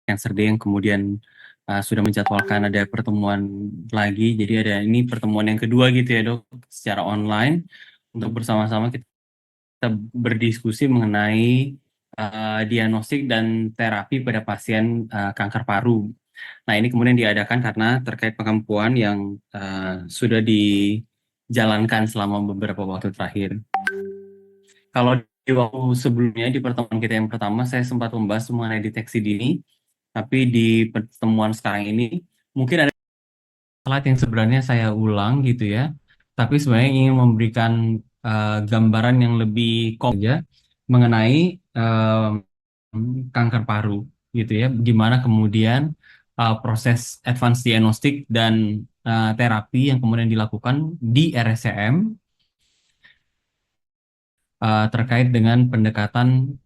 Cancer Day yang kemudian sudah menjadwalkan ada pertemuan lagi. Jadi ada ini pertemuan yang kedua gitu ya dok, secara online untuk bersama-sama kita berdiskusi mengenai diagnostik dan terapi pada pasien kanker paru. Nah ini kemudian diadakan karena terkait pengempuan yang sudah dijalankan selama beberapa waktu terakhir. Kalau di waktu sebelumnya di pertemuan kita yang pertama saya sempat membahas mengenai deteksi dini, tapi di pertemuan sekarang ini mungkin ada slide yang sebenarnya saya ulang gitu ya, tapi sebenarnya ingin memberikan gambaran yang lebih konkret aja mengenai kanker paru gitu ya, gimana kemudian proses advance diagnostik dan terapi yang kemudian dilakukan di RSCM terkait dengan pendekatan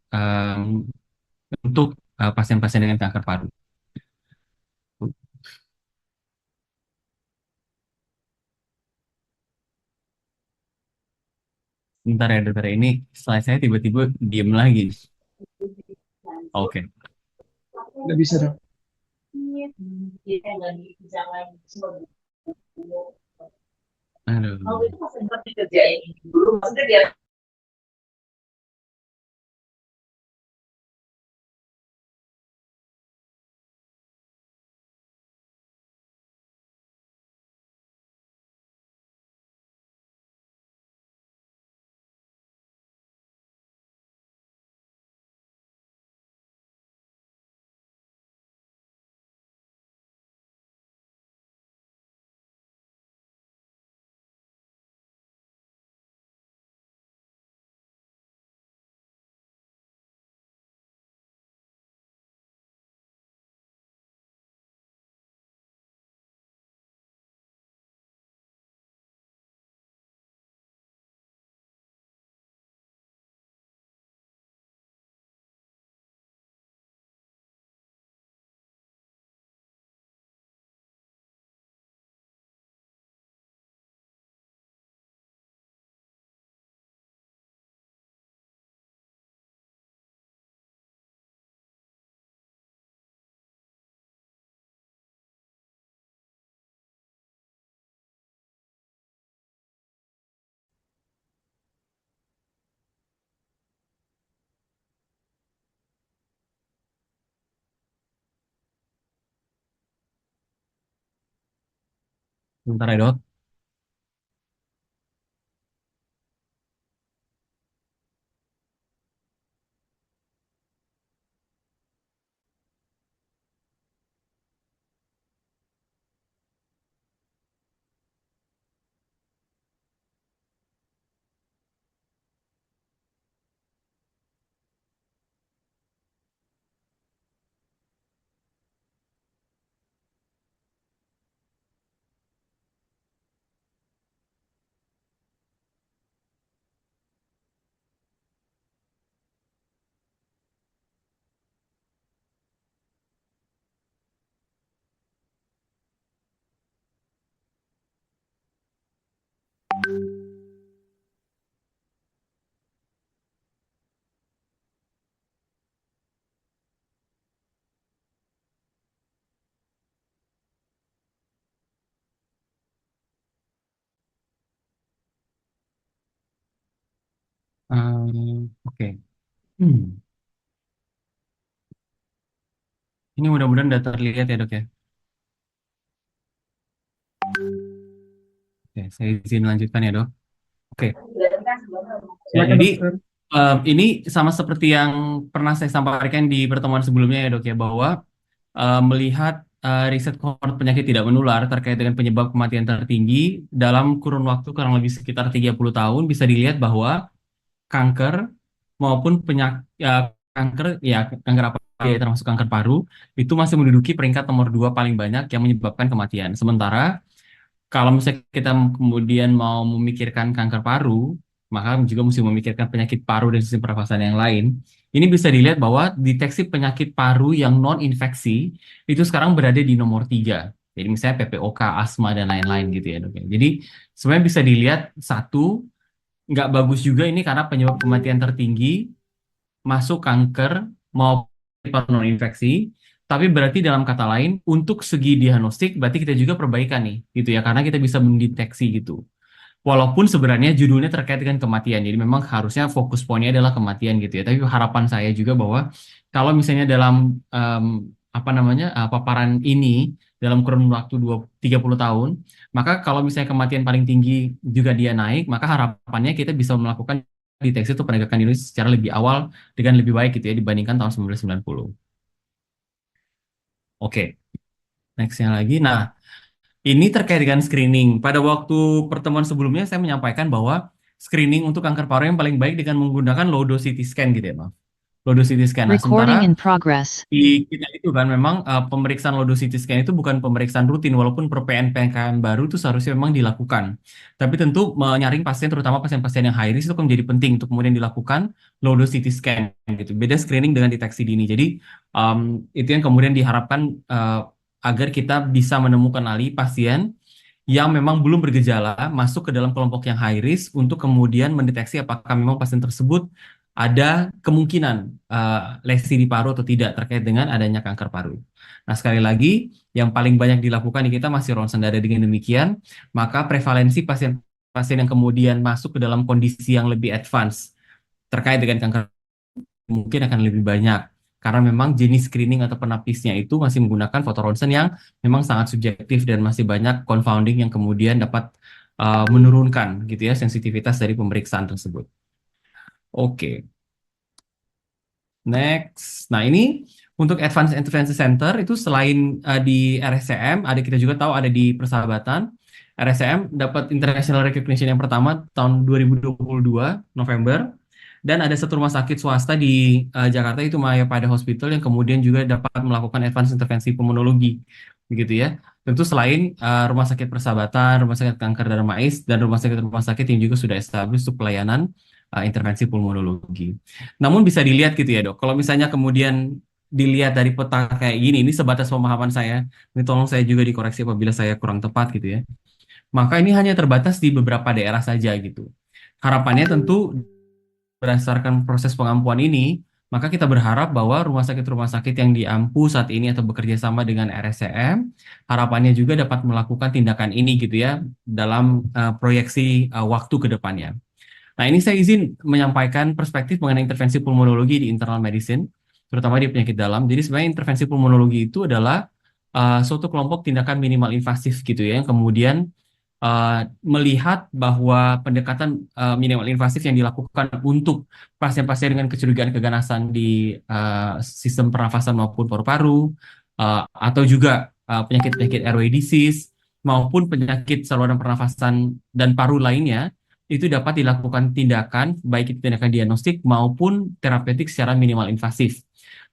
untuk pasien-pasien dengan kanker paru. Bentar ya dokter, ini slide saya tiba-tiba diem lagi. Oke. Nggak bisa dong. Aduh. Bentar ya dok. Oke. Hmm. Ini mudah-mudahan udah terlihat ya dok ya. Oke, saya izin lanjutkan ya dok. Oke. Ya, Silakan jadi dokter. ini sama seperti yang pernah saya sampaikan di pertemuan sebelumnya ya dok ya, bahwa melihat riset kohort penyakit tidak menular terkait dengan penyebab kematian tertinggi dalam kurun waktu kurang lebih sekitar 30 tahun, bisa dilihat bahwa kanker maupun kanker apa ya, termasuk kanker paru itu masih menduduki peringkat nomor 2 paling banyak yang menyebabkan kematian. Sementara kalau misalnya kita kemudian mau memikirkan kanker paru, maka juga mesti memikirkan penyakit paru dan sistem pernafasan yang lain. Ini bisa dilihat bahwa deteksi penyakit paru yang non-infeksi itu sekarang berada di nomor 3. Jadi misalnya PPOK, asma, dan lain-lain gitu ya dok ya. Jadi sebenarnya bisa dilihat satu, nggak bagus juga ini karena penyebab kematian tertinggi masuk kanker maupun non-infeksi. Tapi berarti dalam kata lain, untuk segi diagnostik, berarti kita juga perbaikan nih, gitu ya, karena kita bisa mendeteksi gitu. Walaupun sebenarnya judulnya terkait dengan kematian, jadi memang harusnya fokus poinnya adalah kematian gitu ya. Tapi harapan saya juga bahwa kalau misalnya dalam apa namanya paparan ini dalam kurun waktu 30 tahun, maka kalau misalnya kematian paling tinggi juga dia naik, maka harapannya kita bisa melakukan deteksi atau penegakan dini secara lebih awal dengan lebih baik gitu ya dibandingkan tahun 1990. Oke, nextnya lagi. Nah, ini terkait dengan screening. Pada waktu pertemuan sebelumnya saya menyampaikan bahwa screening untuk kanker paru yang paling baik dengan menggunakan low dose CT scan gitu ya, Maaf. Low dose CT scan. Nah, sementara Recording in progress. di kita itu kan memang pemeriksaan low dose CT scan itu bukan pemeriksaan rutin walaupun per PN-PKM baru itu seharusnya memang dilakukan. Tapi tentu menyaring pasien terutama pasien-pasien yang high risk itu kan menjadi penting untuk kemudian dilakukan low dose CT scan gitu. Beda screening dengan deteksi dini. Jadi itu yang kemudian diharapkan agar kita bisa menemukan pasien yang memang belum bergejala masuk ke dalam kelompok yang high risk untuk kemudian mendeteksi apakah memang pasien tersebut ada kemungkinan lesi di paru atau tidak terkait dengan adanya kanker paru. Nah, sekali lagi yang paling banyak dilakukan di kita masih ronsen dada. Dengan demikian, maka prevalensi pasien-pasien yang kemudian masuk ke dalam kondisi yang lebih advance terkait dengan kanker mungkin akan lebih banyak karena memang jenis screening atau penapisnya itu masih menggunakan foto ronsen yang memang sangat subjektif dan masih banyak confounding yang kemudian dapat menurunkan gitu ya sensitivitas dari pemeriksaan tersebut. Oke, next. Nah, ini untuk Advanced Intervention Center itu selain di RSCM, ada kita juga tahu ada di Persahabatan. RSCM dapat international recognition yang pertama tahun 2022 November. Dan ada satu rumah sakit swasta di Jakarta itu Mayapada Hospital yang kemudian juga dapat melakukan advance intervensi pulmonologi, begitu ya. Tentu selain rumah sakit Persahabatan, rumah sakit kanker Darmais, dan rumah sakit yang juga sudah established untuk pelayanan intervensi pulmonologi. Namun bisa dilihat gitu ya dok, kalau misalnya kemudian dilihat dari peta kayak gini, ini sebatas pemahaman saya, ini tolong saya juga dikoreksi apabila saya kurang tepat gitu ya. Maka ini hanya terbatas di beberapa daerah saja gitu. Harapannya tentu berdasarkan proses pengampuan ini, maka kita berharap bahwa rumah sakit yang diampu saat ini atau bekerja sama dengan RSCM, harapannya juga dapat melakukan tindakan ini gitu ya dalam proyeksi waktu ke depannya. Nah, ini saya izin menyampaikan perspektif mengenai intervensi pulmonologi di internal medicine, terutama di penyakit dalam. Jadi sebenarnya intervensi pulmonologi itu adalah suatu kelompok tindakan minimal invasif gitu ya, yang kemudian melihat bahwa pendekatan minimal invasif yang dilakukan untuk pasien-pasien dengan kecurigaan keganasan di sistem pernafasan maupun paru-paru, atau juga penyakit-penyakit airway disease, maupun penyakit saluran pernafasan dan paru lainnya, itu dapat dilakukan tindakan, baik itu tindakan diagnostik maupun terapeutik secara minimal invasif.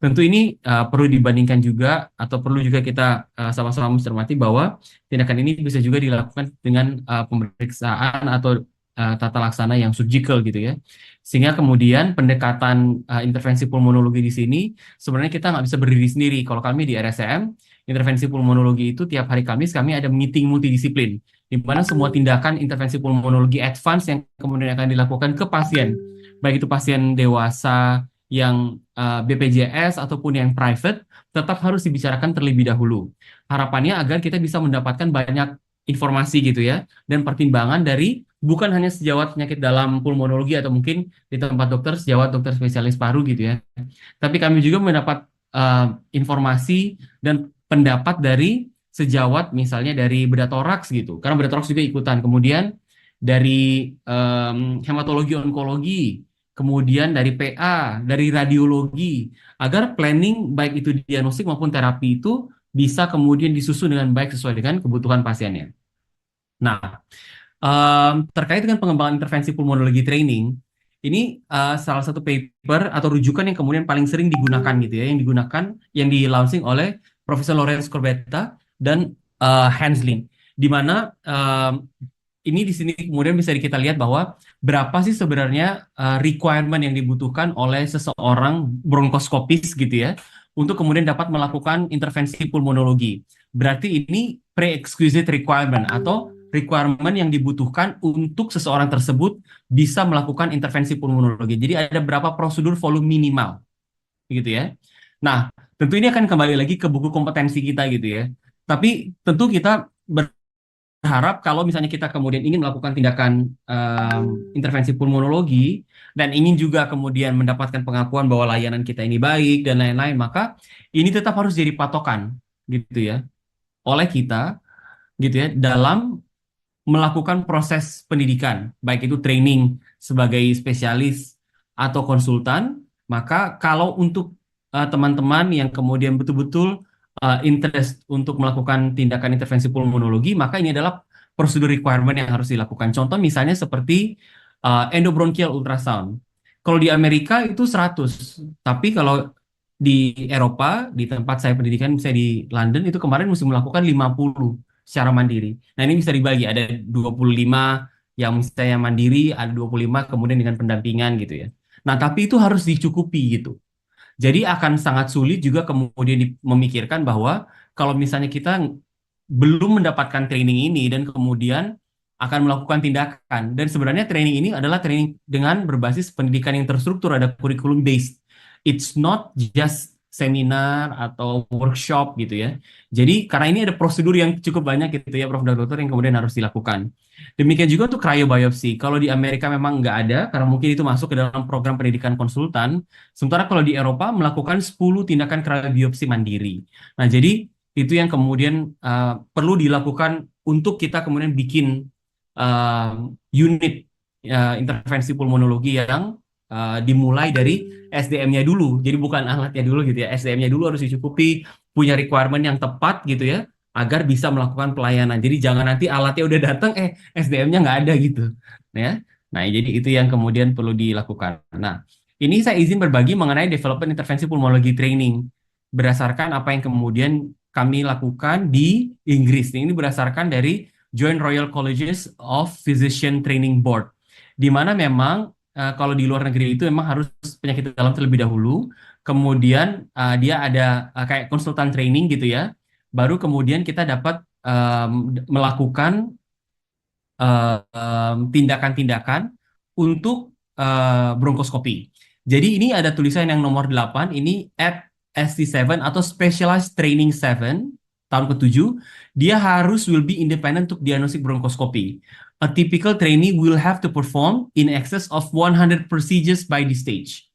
Tentu ini perlu dibandingkan juga atau perlu juga kita sama-sama mencermati bahwa tindakan ini bisa juga dilakukan dengan pemeriksaan atau tata laksana yang surgical gitu ya. Sehingga kemudian pendekatan intervensi pulmonologi di sini sebenarnya kita nggak bisa berdiri sendiri. Kalau kami di RSCM, intervensi pulmonologi itu tiap hari Kamis kami ada meeting multidisiplin di mana semua tindakan intervensi pulmonologi advance yang kemudian akan dilakukan ke pasien, baik itu pasien dewasa yang BPJS ataupun yang private, tetap harus dibicarakan terlebih dahulu. Harapannya agar kita bisa mendapatkan banyak informasi gitu ya, dan pertimbangan dari bukan hanya sejawat penyakit dalam pulmonologi atau mungkin di tempat dokter sejawat dokter spesialis paru gitu ya, tapi kami juga mendapat informasi dan pendapat dari sejawat misalnya dari bedah toraks gitu, karena bedah toraks juga ikutan, kemudian dari hematologi onkologi, kemudian dari PA, dari radiologi, agar planning baik itu diagnostik maupun terapi itu bisa kemudian disusun dengan baik sesuai dengan kebutuhan pasiennya. Nah, terkait dengan pengembangan intervensi pulmonologi training, ini salah satu paper atau rujukan yang kemudian paling sering digunakan gitu ya, yang di launching oleh Profesor Lorenz Corbetta dan Hanslin, di mana ini di sini kemudian bisa kita lihat bahwa berapa sih sebenarnya requirement yang dibutuhkan oleh seseorang bronkoskopis gitu ya untuk kemudian dapat melakukan intervensi pulmonologi. Berarti ini pre-exquisite requirement atau requirement yang dibutuhkan untuk seseorang tersebut bisa melakukan intervensi pulmonologi. Jadi ada berapa prosedur volume minimal gitu ya. Nah, tentu ini akan kembali lagi ke buku kompetensi kita gitu ya. Tapi tentu kita berharap kalau misalnya kita kemudian ingin melakukan tindakan intervensi pulmonologi dan ingin juga kemudian mendapatkan pengakuan bahwa layanan kita ini baik dan lain-lain, maka ini tetap harus jadi patokan gitu ya oleh kita gitu ya dalam melakukan proses pendidikan, baik itu training sebagai spesialis atau konsultan, maka kalau untuk teman-teman yang kemudian betul-betul interest untuk melakukan tindakan intervensi pulmonologi, maka ini adalah prosedur requirement yang harus dilakukan. Contoh misalnya seperti endobronchial ultrasound. Kalau di Amerika itu 100, tapi kalau di Eropa, di tempat saya pendidikan, misalnya di London, itu kemarin mesti melakukan 50 secara mandiri. Nah, ini bisa dibagi, ada 25 yang misalnya mandiri, ada 25 kemudian dengan pendampingan gitu ya. Nah, tapi itu harus dicukupi gitu. Jadi akan sangat sulit juga kemudian memikirkan bahwa kalau misalnya kita belum mendapatkan training ini dan kemudian akan melakukan tindakan. Dan sebenarnya training ini adalah training dengan berbasis pendidikan yang terstruktur, ada curriculum based. It's not just seminar atau workshop gitu ya. Jadi karena ini ada prosedur yang cukup banyak gitu ya, Prof. dan Dokter, yang kemudian harus dilakukan. Demikian juga untuk cryobiopsy. Kalau di Amerika memang nggak ada, karena mungkin itu masuk ke dalam program pendidikan konsultan. Sementara kalau di Eropa melakukan 10 tindakan cryobiopsy mandiri. Nah, jadi itu yang kemudian perlu dilakukan untuk kita kemudian bikin unit intervensi pulmonologi yang dimulai dari SDM-nya dulu. Jadi bukan alatnya dulu gitu ya. SDM-nya dulu harus dicukupi, punya requirement yang tepat gitu ya, agar bisa melakukan pelayanan. Jadi jangan nanti alatnya udah datang, SDM-nya nggak ada gitu. Ya. Nah, jadi itu yang kemudian perlu dilakukan. Nah, ini saya izin berbagi mengenai development intervensi pulmonologi training berdasarkan apa yang kemudian kami lakukan di Inggris. Ini berdasarkan dari Joint Royal Colleges of Physician Training Board, di mana memang kalau di luar negeri itu memang harus penyakit dalam terlebih dahulu, kemudian dia ada kayak konsultan training gitu ya, baru kemudian kita dapat melakukan tindakan-tindakan untuk bronkoskopi. Jadi ini ada tulisan yang nomor 8, ini at ST7 atau Specialized Training 7, tahun ke-7, dia harus will be independent untuk diagnostic bronkoskopi. A typical trainee will have to perform in excess of 100 procedures by this stage.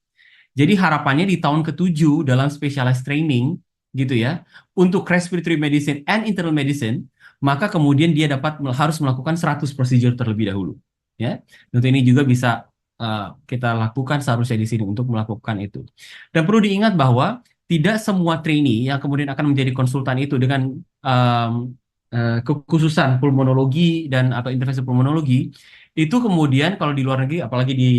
Jadi harapannya di tahun ke-7 dalam specialized training gitu ya, untuk respiratory medicine and internal medicine, maka kemudian dia harus melakukan 100 prosedur terlebih dahulu. Ya, tentu ini juga bisa kita lakukan seharusnya di sini untuk melakukan itu. Dan perlu diingat bahwa tidak semua trainee yang kemudian akan menjadi konsultan itu dengan kekhususan pulmonologi dan atau intervensi pulmonologi itu kemudian kalau di luar negeri, apalagi di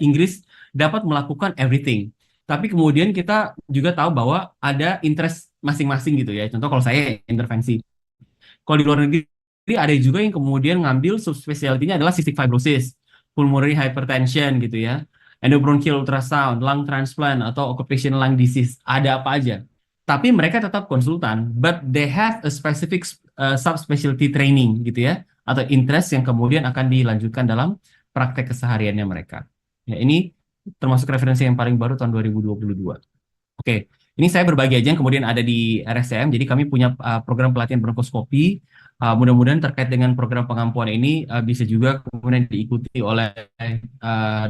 Inggris, dapat melakukan everything. Tapi kemudian kita juga tahu bahwa ada interest masing-masing gitu ya. Contoh kalau saya intervensi. Kalau di luar negeri ada juga yang kemudian ngambil subspesialitinya adalah cystic fibrosis, pulmonary hypertension gitu ya, endobronchial ultrasound, lung transplant atau occupational lung disease, ada apa aja. Tapi mereka tetap konsultan, but they have a specific subspecialty training gitu ya, atau interest yang kemudian akan dilanjutkan dalam praktek kesehariannya mereka. Ya, ini termasuk referensi yang paling baru tahun 2022. Oke, ini saya berbagi aja yang kemudian ada di RSCM. Jadi kami punya program pelatihan bronkoskopi. Mudah-mudahan terkait dengan program pengampuan ini bisa juga kemudian diikuti oleh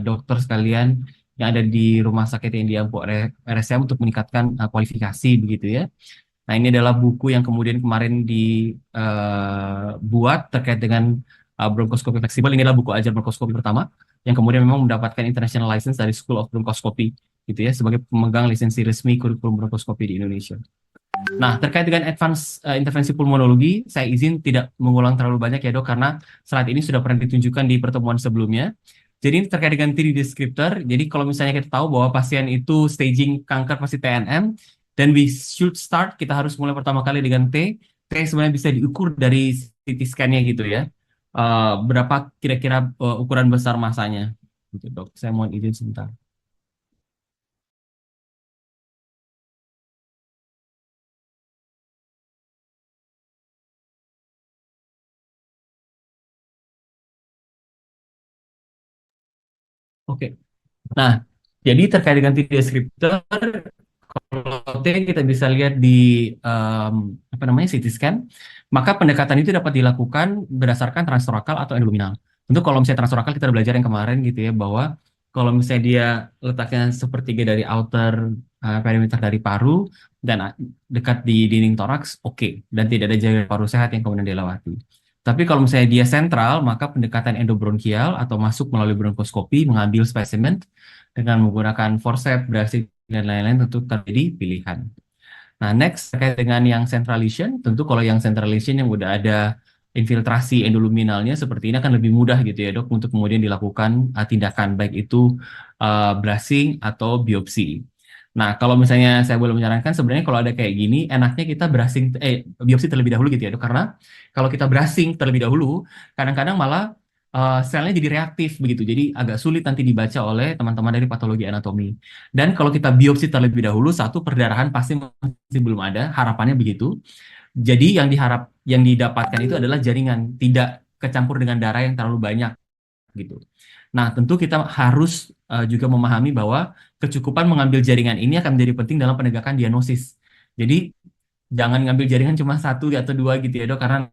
dokter sekalian yang ada di rumah sakit yang diampu RSCM untuk meningkatkan kualifikasi begitu ya. Nah, ini adalah buku yang kemudian kemarin dibuat terkait dengan bronkoskopi fleksibel. Ini adalah buku ajar bronkoskopi pertama yang kemudian memang mendapatkan international license dari School of Bronchoscopy gitu ya, sebagai pemegang lisensi resmi kurikulum bronkoskopi di Indonesia. Nah, terkait dengan advance intervensi pulmonologi, saya izin tidak mengulang terlalu banyak ya dok, karena slide ini sudah pernah ditunjukkan di pertemuan sebelumnya. Jadi ini terkait dengan 3D descriptor. Jadi kalau misalnya kita tahu bahwa pasien itu staging kanker pasti TNM, dan we should start, kita harus mulai pertama kali dengan T. T sebenarnya bisa diukur dari CT scan-nya gitu ya. Berapa kira-kira ukuran besar masanya. Gitu, dok. Saya mohon izin sebentar. Oke. Nah, jadi terkait dengan 3D descriptor, COT kita bisa lihat di apa namanya CT scan, maka pendekatan itu dapat dilakukan berdasarkan transtorakal atau endoluminal. Tentu kalau misalnya transtorakal kita udah belajar yang kemarin gitu ya, bahwa kalau misalnya dia letaknya sepertiga dari outer perimeter dari paru dan dekat di dinding toraks, oke, dan tidak ada jaringan paru sehat yang kemudian dilewati. Tapi kalau misalnya dia sentral, maka pendekatan endobronkial atau masuk melalui bronkoskopi, mengambil spesimen dengan menggunakan forceps, brasi, dan lain-lain tentu terjadi pilihan. Nah, next terkait dengan yang central lesion, tentu kalau yang central lesion yang udah ada infiltrasi endoluminalnya seperti ini akan lebih mudah gitu ya dok untuk kemudian dilakukan tindakan baik itu brushing atau biopsi. Nah, kalau misalnya saya boleh menyarankan sebenarnya kalau ada kayak gini enaknya kita brushing biopsi terlebih dahulu gitu ya dok, karena kalau kita brushing terlebih dahulu kadang-kadang malah selnya jadi reaktif begitu. Jadi agak sulit nanti dibaca oleh teman-teman dari patologi anatomi. Dan kalau kita biopsi terlebih dahulu, satu perdarahan pasti masih belum ada, harapannya begitu. Jadi yang didapatkan itu adalah jaringan, tidak kecampur dengan darah yang terlalu banyak gitu. Nah, tentu kita harus juga memahami bahwa kecukupan mengambil jaringan ini akan menjadi penting dalam penegakan diagnosis. Jadi jangan ngambil jaringan cuma satu atau dua gitu ya dok, karena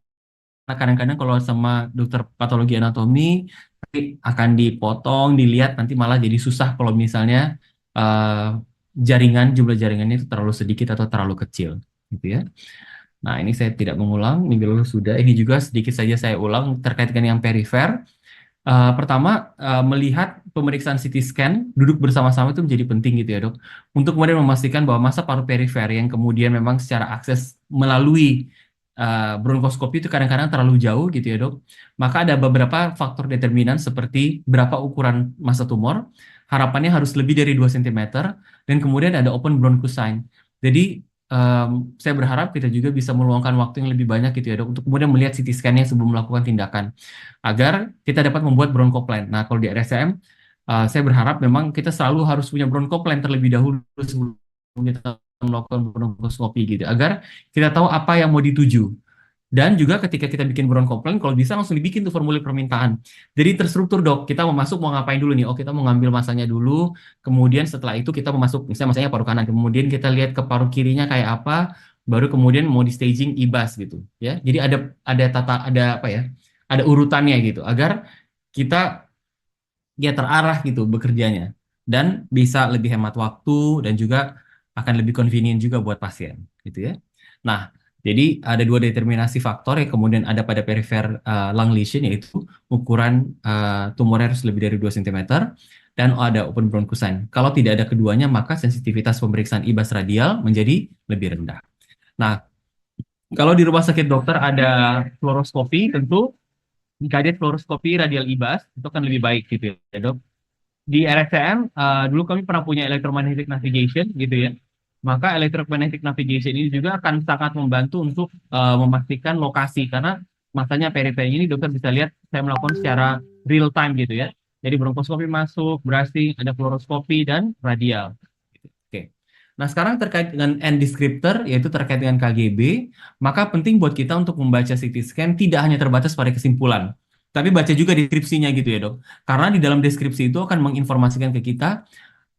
kadang-kadang kalau sama dokter patologi anatomi akan dipotong, dilihat nanti malah jadi susah kalau misalnya jumlah jaringannya itu terlalu sedikit atau terlalu kecil, gitu ya. Nah, ini saya tidak mengulang, minggu lalu sudah. Ini juga sedikit saja saya ulang terkait dengan yang perifer. Pertama, melihat pemeriksaan CT scan, duduk bersama-sama itu menjadi penting gitu ya dok. Untuk kemudian memastikan bahwa masa paru perifer yang kemudian memang secara akses melalui bronkoskopi itu kadang-kadang terlalu jauh gitu ya dok. Maka ada beberapa faktor determinan seperti berapa ukuran massa tumor, harapannya harus lebih dari 2 cm, dan kemudian ada open bronchus sign. Jadi saya berharap kita juga bisa meluangkan waktu yang lebih banyak gitu ya dok, untuk kemudian melihat CT scan-nya sebelum melakukan tindakan agar kita dapat membuat bronkoplan. Nah, kalau di RSM, saya berharap memang kita selalu harus punya bronkoplan terlebih dahulu sebelum kita melakukan bronkoskopi gitu, agar kita tahu apa yang mau dituju. Dan juga ketika kita bikin bronkoplan, kalau bisa langsung dibikin tuh formulir permintaan. Jadi terstruktur dok, kita mau masuk mau ngapain dulu nih? Oh, kita mau ngambil masanya dulu, kemudian setelah itu kita mau masuk, misalnya masanya paru kanan, kemudian kita lihat ke paru kirinya kayak apa, baru kemudian mau di staging IBAS gitu ya. Jadi ada apa ya? Ada urutannya gitu agar kita ya terarah gitu bekerjanya dan bisa lebih hemat waktu dan juga akan lebih convenient juga buat pasien gitu ya. Nah, jadi ada dua determinasi faktor yang kemudian ada pada perifer lung lesion, yaitu ukuran tumornya harus lebih dari 2 cm dan ada open bronchus sign. Kalau tidak ada keduanya, maka sensitivitas pemeriksaan IBAS radial menjadi lebih rendah. Nah, kalau di rumah sakit dokter ada fluoroskopi, tentu guided fluoroskopi radial IBAS itu akan lebih baik gitu ya dok. Di RSCM dulu kami pernah punya electromagnetic navigation gitu ya. Maka electromagnetic navigation ini juga akan sangat membantu untuk memastikan lokasi, karena masanya periferi ini dokter bisa lihat saya melakukan secara real time gitu ya. Jadi bronkoskopi masuk, brushing, ada fluoroskopi dan radial. Oke. Nah, sekarang terkait dengan end descriptor, yaitu terkait dengan KGB, maka penting buat kita untuk membaca CT scan tidak hanya terbatas pada kesimpulan, tapi baca juga deskripsinya gitu ya dok. Karena di dalam deskripsi itu akan menginformasikan ke kita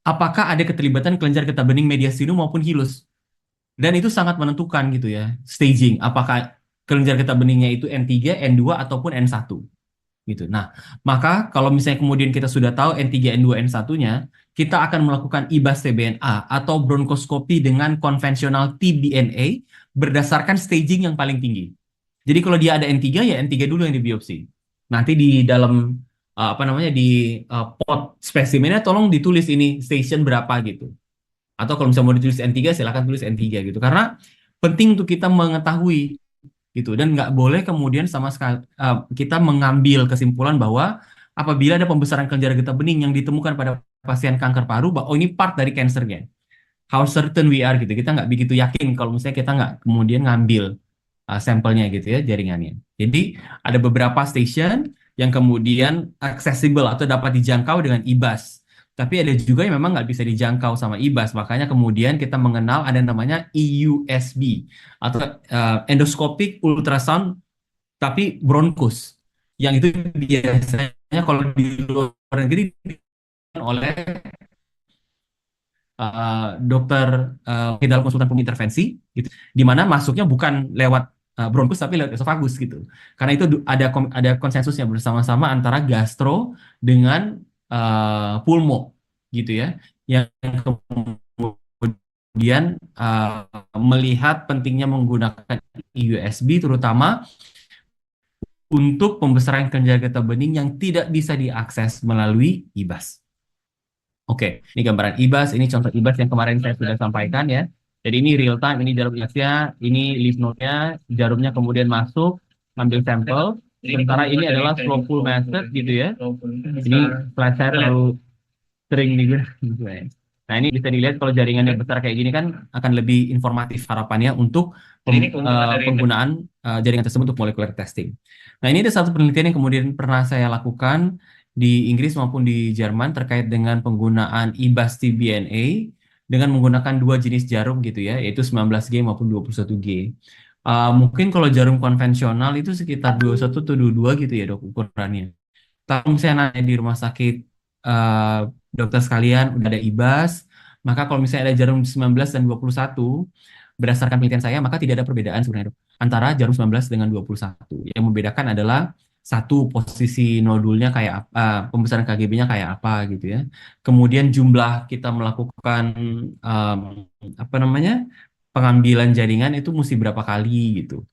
apakah ada keterlibatan kelenjar getah bening mediastinum maupun hilus. Dan itu sangat menentukan gitu ya, staging, apakah kelenjar getah beningnya itu N3, N2, ataupun N1 gitu. Nah, maka kalau misalnya kemudian kita sudah tahu N3, N2, N1-nya, kita akan melakukan IBAS TBNA atau bronkoskopi dengan konvensional tBNA berdasarkan staging yang paling tinggi. Jadi kalau dia ada N3 ya N3 dulu yang dibiopsi. Nanti di dalam apa namanya di pot spesimennya tolong ditulis ini station berapa gitu. Atau kalau misalnya mau ditulis N3 silakan tulis N3 gitu. Karena penting untuk kita mengetahui gitu, dan nggak boleh kemudian sama sekali kita mengambil kesimpulan bahwa apabila ada pembesaran kelenjar getah bening yang ditemukan pada pasien kanker paru, bahwa oh ini part dari cancernya, how certain we are gitu, kita nggak begitu yakin kalau misalnya kita nggak kemudian ngambil sampelnya gitu ya, jaringannya. Jadi ada beberapa station yang kemudian accessible atau dapat dijangkau dengan IBAS. Tapi ada juga yang memang nggak bisa dijangkau sama IBAS. Makanya kemudian kita mengenal ada namanya EUSB atau endoscopic ultrasound tapi bronchus. Yang itu biasanya kalau di luar negeri oleh dokter dalam konsultan intervensi gitu, di mana masuknya bukan lewat bronkus tapi lewat esofagus gitu. Karena itu ada konsensusnya bersama-sama antara gastro dengan pulmo gitu ya. Yang kemudian melihat pentingnya menggunakan USB terutama untuk pembesaran kelenjar getah bening yang tidak bisa diakses melalui IBAS. Oke, ini gambaran IBAS, ini contoh IBAS yang kemarin saya sudah sampaikan ya. Jadi ini real time, ini jarum IBAS-nya, ini lymph node-nya, jarumnya kemudian masuk, ambil sampel. Sementara ini adalah slow pull method gitu ya. Ini slide saya terlalu sering digunakan. Nah ini bisa dilihat kalau jaringannya besar kayak gini kan akan lebih informatif harapannya untuk penggunaan jaringan tersebut untuk molecular testing. Nah ini ada satu penelitian yang kemudian pernah saya lakukan di Inggris maupun di Jerman terkait dengan penggunaan IBAS tBNA dengan menggunakan dua jenis jarum gitu ya, yaitu 19G maupun 21G. Mungkin kalau jarum konvensional itu sekitar 21 atau 22 gitu ya dok ukurannya. Kalau misalnya nanya di rumah sakit dokter sekalian udah ada IBAS, maka kalau misalnya ada jarum 19 dan 21, berdasarkan penelitian saya, maka tidak ada perbedaan sebenarnya dok, antara jarum 19 dengan 21. Yang membedakan adalah satu, posisi nodulnya kayak apa, pembesaran KGB-nya kayak apa gitu ya. Kemudian jumlah kita melakukan um, apa namanya pengambilan jaringan itu mesti berapa kali gitu.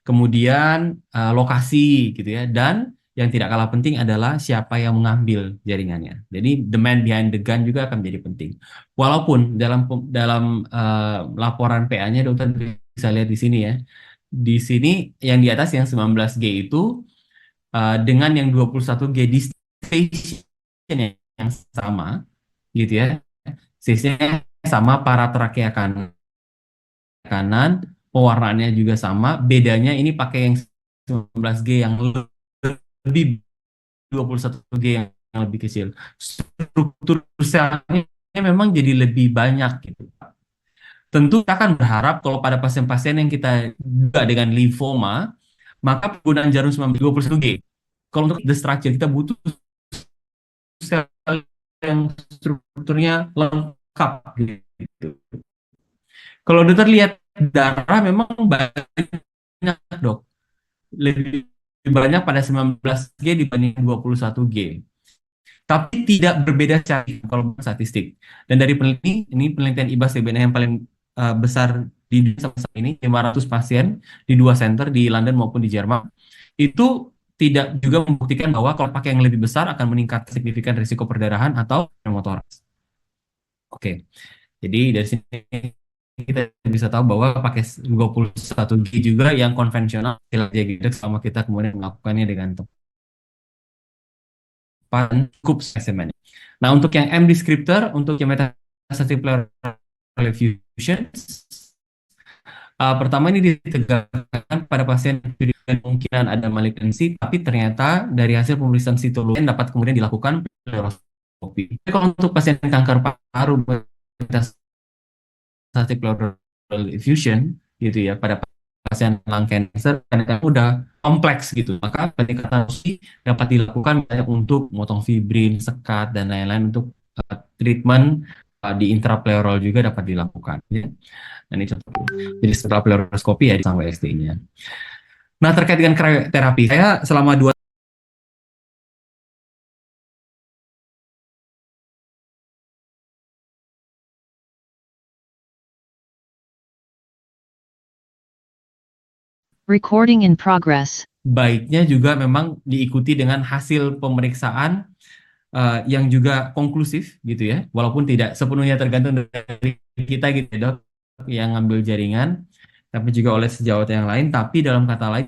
Kemudian lokasi gitu ya, dan yang tidak kalah penting adalah siapa yang mengambil jaringannya. Jadi the man behind the gun juga akan menjadi penting. Walaupun dalam laporan PA-nya dokter bisa lihat di sini ya. Di sini yang di atas yang 19G itu dengan yang 21G di station yang sama gitu ya. Station sama paratrakea kanan, pewarnaannya juga sama, bedanya ini pakai yang 19G yang lebih 21G yang lebih kecil. Struktur selnya memang jadi lebih banyak gitu. Tentu kita akan berharap kalau pada pasien-pasien yang kita juga dengan limfoma, maka penggunaan jarum 21G. Kalau untuk the structure kita butuh sel yang strukturnya lengkap gitu. Kalau dokter lihat darah memang banyak dok, lebih banyak pada 19G dibanding 21G. Tapi tidak berbeda secara kalau statistik. Dan dari ini penelitian IBAS TBNA yang paling besar di dunia sampai saat ini, 500 pasien di dua center di London maupun di Jerman, itu tidak juga membuktikan bahwa kalau pakai yang lebih besar akan meningkat signifikan risiko perdarahan atau pneumotoraks. Oke, jadi dari sini kita bisa tahu bahwa pakai 21G juga yang konvensional gitu sama kita kemudian melakukannya dengan tepat cukup spesimen. Nah, untuk yang M descriptor, untuk yang metastatic pleural effusion, pertama ini ditegakkan pada pasien dengan kemungkinan ada malignansi, tapi ternyata dari hasil pemeriksaan sitologi dapat kemudian dilakukan pleuroskopi. Kalau untuk pasien kanker paru metastatic pleural effusion gitu ya pada pasien lung cancer kan udah kompleks gitu, maka pendekatan dapat dilakukan untuk motong fibrin, sekat dan lain-lain untuk treatment di intrapleural juga dapat dilakukan. Ya. Dan ini contoh. Jadi setelah pleuroskopi ya di sang WST-nya. Nah terkait dengan krioterapi, saya selama 2 Recording in progress. baiknya juga memang diikuti dengan hasil pemeriksaan yang juga konklusif gitu ya, walaupun tidak sepenuhnya tergantung dari kita gitu ya dok, yang ngambil jaringan, tapi juga oleh sejawat yang lain, tapi dalam kata lain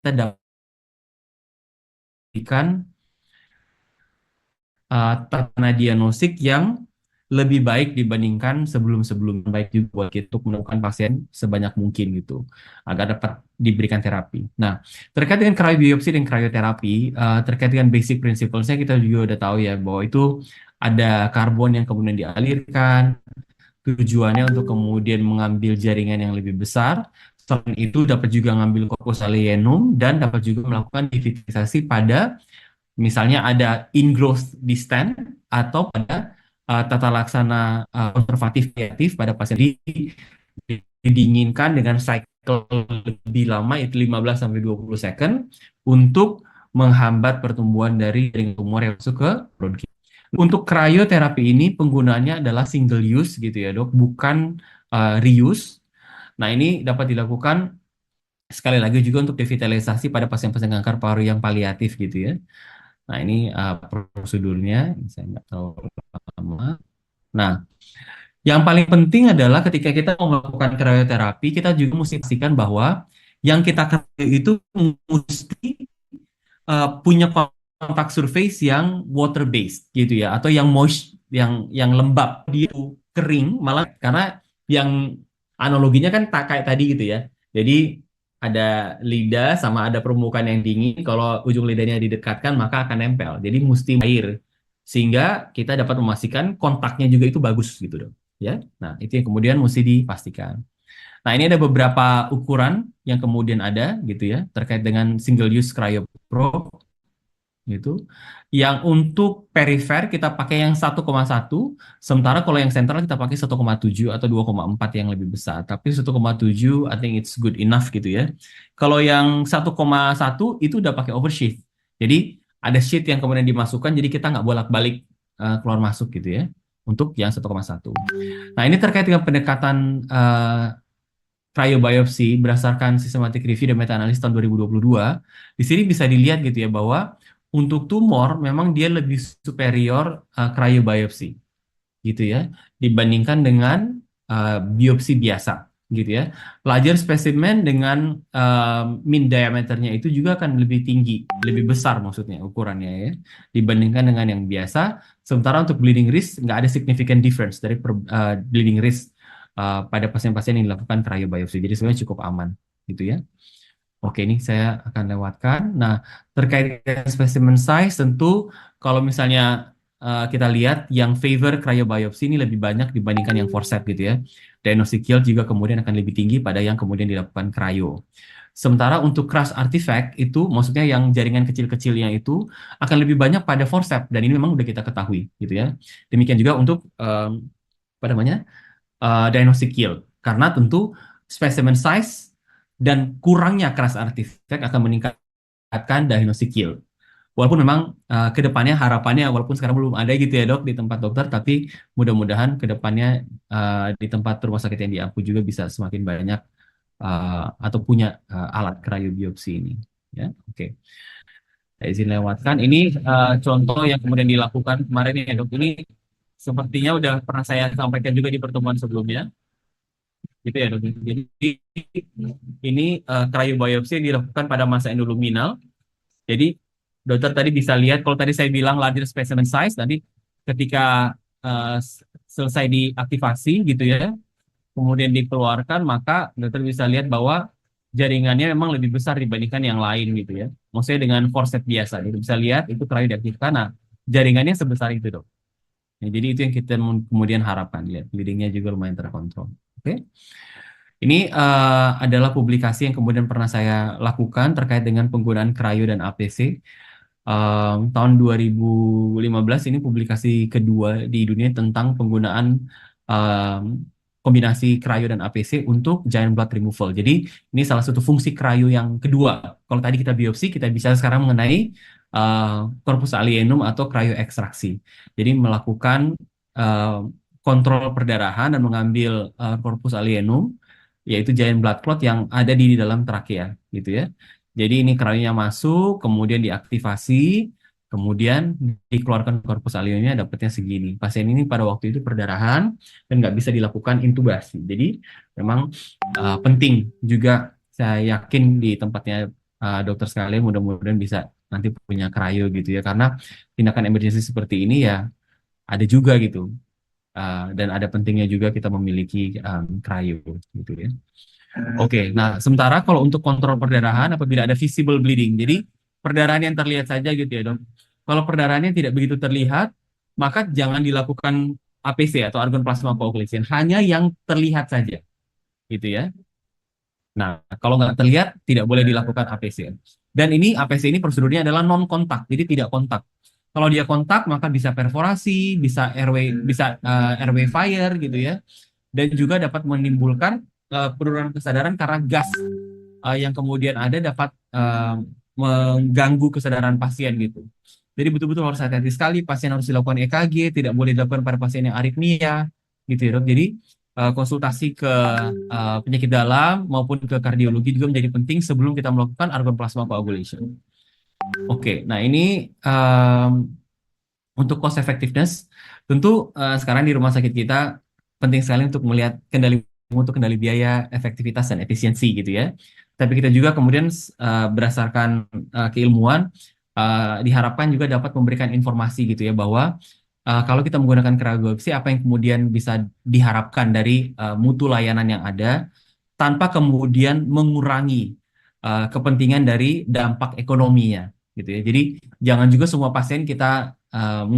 kita dapatkan tanda diagnostik yang lebih baik dibandingkan sebelum-sebelum, baik juga buat kita untuk menemukan pasien sebanyak mungkin gitu agar dapat diberikan terapi. Nah, terkait dengan cryobiopsi dan krioterapi, terkait dengan basic principles-nya kita juga udah tahu ya bahwa itu ada karbon yang kemudian dialirkan, tujuannya untuk kemudian mengambil jaringan yang lebih besar. Selain itu dapat juga mengambil corpus alienum dan dapat juga melakukan divitisasi pada misalnya ada ingrowth distant atau pada tata laksana konservatif kreatif pada pasien didinginkan dengan cycle lebih lama itu 15 sampai 20 second untuk menghambat pertumbuhan dari jaring tumor yang masuk ke bronki. Untuk krioterapi ini penggunaannya adalah single use gitu ya dok, bukan reuse. Nah ini dapat dilakukan sekali lagi juga untuk devitalisasi pada pasien-pasien kanker paru yang paliatif gitu ya. Nah ini prosedurnya, saya nggak tahu lama. Nah, yang paling penting adalah ketika kita mau melakukan krioterapi, kita juga mesti pastikan bahwa yang kita kritio itu mesti punya kontak surface yang water based gitu ya, atau yang moist, yang lembab, dia itu kering malah karena yang analoginya kan tak kayak tadi gitu ya. Jadi ada lidah sama ada permukaan yang dingin, kalau ujung lidahnya didekatkan maka akan nempel. Jadi mesti air sehingga kita dapat memastikan kontaknya juga itu bagus gitu dong. Ya, nah itu yang kemudian mesti dipastikan. Nah ini ada beberapa ukuran yang kemudian ada gitu ya terkait dengan single use cryoprobe gitu. Yang untuk perifer kita pakai yang 1,1, sementara kalau yang sentral kita pakai 1,7 atau 2,4 yang lebih besar. Tapi 1,7 I think it's good enough gitu ya. Kalau yang 1,1 itu udah pakai oversheath. Jadi ada sheath yang kemudian dimasukkan jadi kita nggak bolak-balik keluar masuk gitu ya. Untuk yang 1,1. Nah, ini terkait dengan pendekatan cryobiopsy berdasarkan systematic review dan meta-analysis tahun 2022, di sini bisa dilihat gitu ya bahwa untuk tumor memang dia lebih superior cryobiopsy gitu ya dibandingkan dengan biopsi biasa gitu ya. Larger spesimen dengan mean diameternya itu juga akan lebih tinggi, lebih besar maksudnya ukurannya ya dibandingkan dengan yang biasa. Sementara untuk bleeding risk nggak ada significant difference dari bleeding risk pada pasien-pasien yang dilakukan cryobiopsy. Jadi sebenarnya cukup aman gitu ya. Oke, ini saya akan lewatkan. Nah, terkait dengan specimen size, tentu kalau misalnya kita lihat yang favor cryobiopsy ini lebih banyak dibandingkan yang forceps gitu ya. Diagnostic yield juga kemudian akan lebih tinggi pada yang kemudian dilakukan cryo. Sementara untuk crush artifact itu, maksudnya yang jaringan kecil-kecilnya itu akan lebih banyak pada forceps dan ini memang udah kita ketahui gitu ya. Demikian juga untuk apa namanya diagnostic yield karena tentu specimen size dan kurangnya crush artifact akan meningkatkan diagnostic yield. Walaupun memang ke depannya harapannya walaupun sekarang belum ada gitu ya dok di tempat dokter, tapi mudah-mudahan ke depannya di tempat rumah sakit yang diampu juga bisa semakin banyak atau punya alat cryobiopsi ini. Ya, oke. Saya izin lewatkan. Ini contoh yang kemudian dilakukan kemarin ya dok. Ini sepertinya udah pernah saya sampaikan juga di pertemuan sebelumnya. Gitu ya dok. Jadi ini cryobiopsi dilakukan pada masa endoluminal. Jadi dokter tadi bisa lihat kalau tadi saya bilang larger specimen size, nanti ketika selesai diaktifasi gitu ya, kemudian dikeluarkan, maka dokter bisa lihat bahwa jaringannya memang lebih besar dibandingkan yang lain gitu ya. Maksudnya dengan forceps biasa, gitu. Bisa lihat itu cryo diaktifkan, nah jaringannya sebesar itu dok. Ya, jadi itu yang kita kemudian harapkan, lihat bleedingnya juga lumayan terkontrol. Oke. Ini adalah publikasi yang kemudian pernah saya lakukan terkait dengan penggunaan cryo dan APC. Tahun 2015 ini publikasi kedua di dunia tentang penggunaan um, kombinasi cryo dan APC untuk giant blood removal. Jadi ini salah satu fungsi cryo yang kedua. Kalau tadi kita biopsi, kita bisa sekarang mengenai corpus alienum atau cryo ekstraksi. Jadi melakukan uh, kontrol perdarahan dan mengambil corpus alienum, yaitu giant blood clot yang ada di dalam trakea, gitu ya. Jadi ini cryonya masuk, kemudian diaktifasi, kemudian dikeluarkan korpus aliumnya dapatnya segini. Pasien ini pada waktu itu perdarahan dan nggak bisa dilakukan intubasi. Jadi memang penting juga saya yakin di tempatnya dokter sekalian mudah-mudahan bisa nanti punya cryo gitu ya. Karena tindakan emergency seperti ini ya ada juga gitu. Dan ada pentingnya juga kita memiliki cryo gitu ya. Oke, nah sementara kalau untuk kontrol perdarahan apabila ada visible bleeding, jadi perdarahan yang terlihat saja gitu ya dok. Kalau perdarahannya tidak begitu terlihat, maka jangan dilakukan APC atau argon plasma coagulation, hanya yang terlihat saja, gitu ya. Nah, kalau nggak terlihat tidak boleh dilakukan APC. Dan ini APC ini prosedurnya adalah non kontak, jadi tidak kontak. Kalau dia kontak maka bisa perforasi, bisa airway fire gitu ya, dan juga dapat menimbulkan penurunan kesadaran karena gas yang kemudian ada dapat mengganggu kesadaran pasien gitu. Jadi betul-betul harus hati-hati sekali, pasien harus dilakukan EKG, tidak boleh dilakukan pada pasien yang aritmia gitu ya dok. Jadi konsultasi ke penyakit dalam maupun ke kardiologi juga menjadi penting sebelum kita melakukan argon plasma coagulation. Oke, nah ini untuk cost effectiveness, tentu sekarang di rumah sakit kita penting sekali untuk melihat kendali biaya, efektivitas dan efisiensi gitu ya. Tapi kita juga kemudian berdasarkan keilmuan diharapkan juga dapat memberikan informasi gitu ya bahwa kalau kita menggunakan cryobiopsi apa yang kemudian bisa diharapkan dari mutu layanan yang ada tanpa kemudian mengurangi kepentingan dari dampak ekonominya gitu ya. Jadi jangan juga semua pasien kita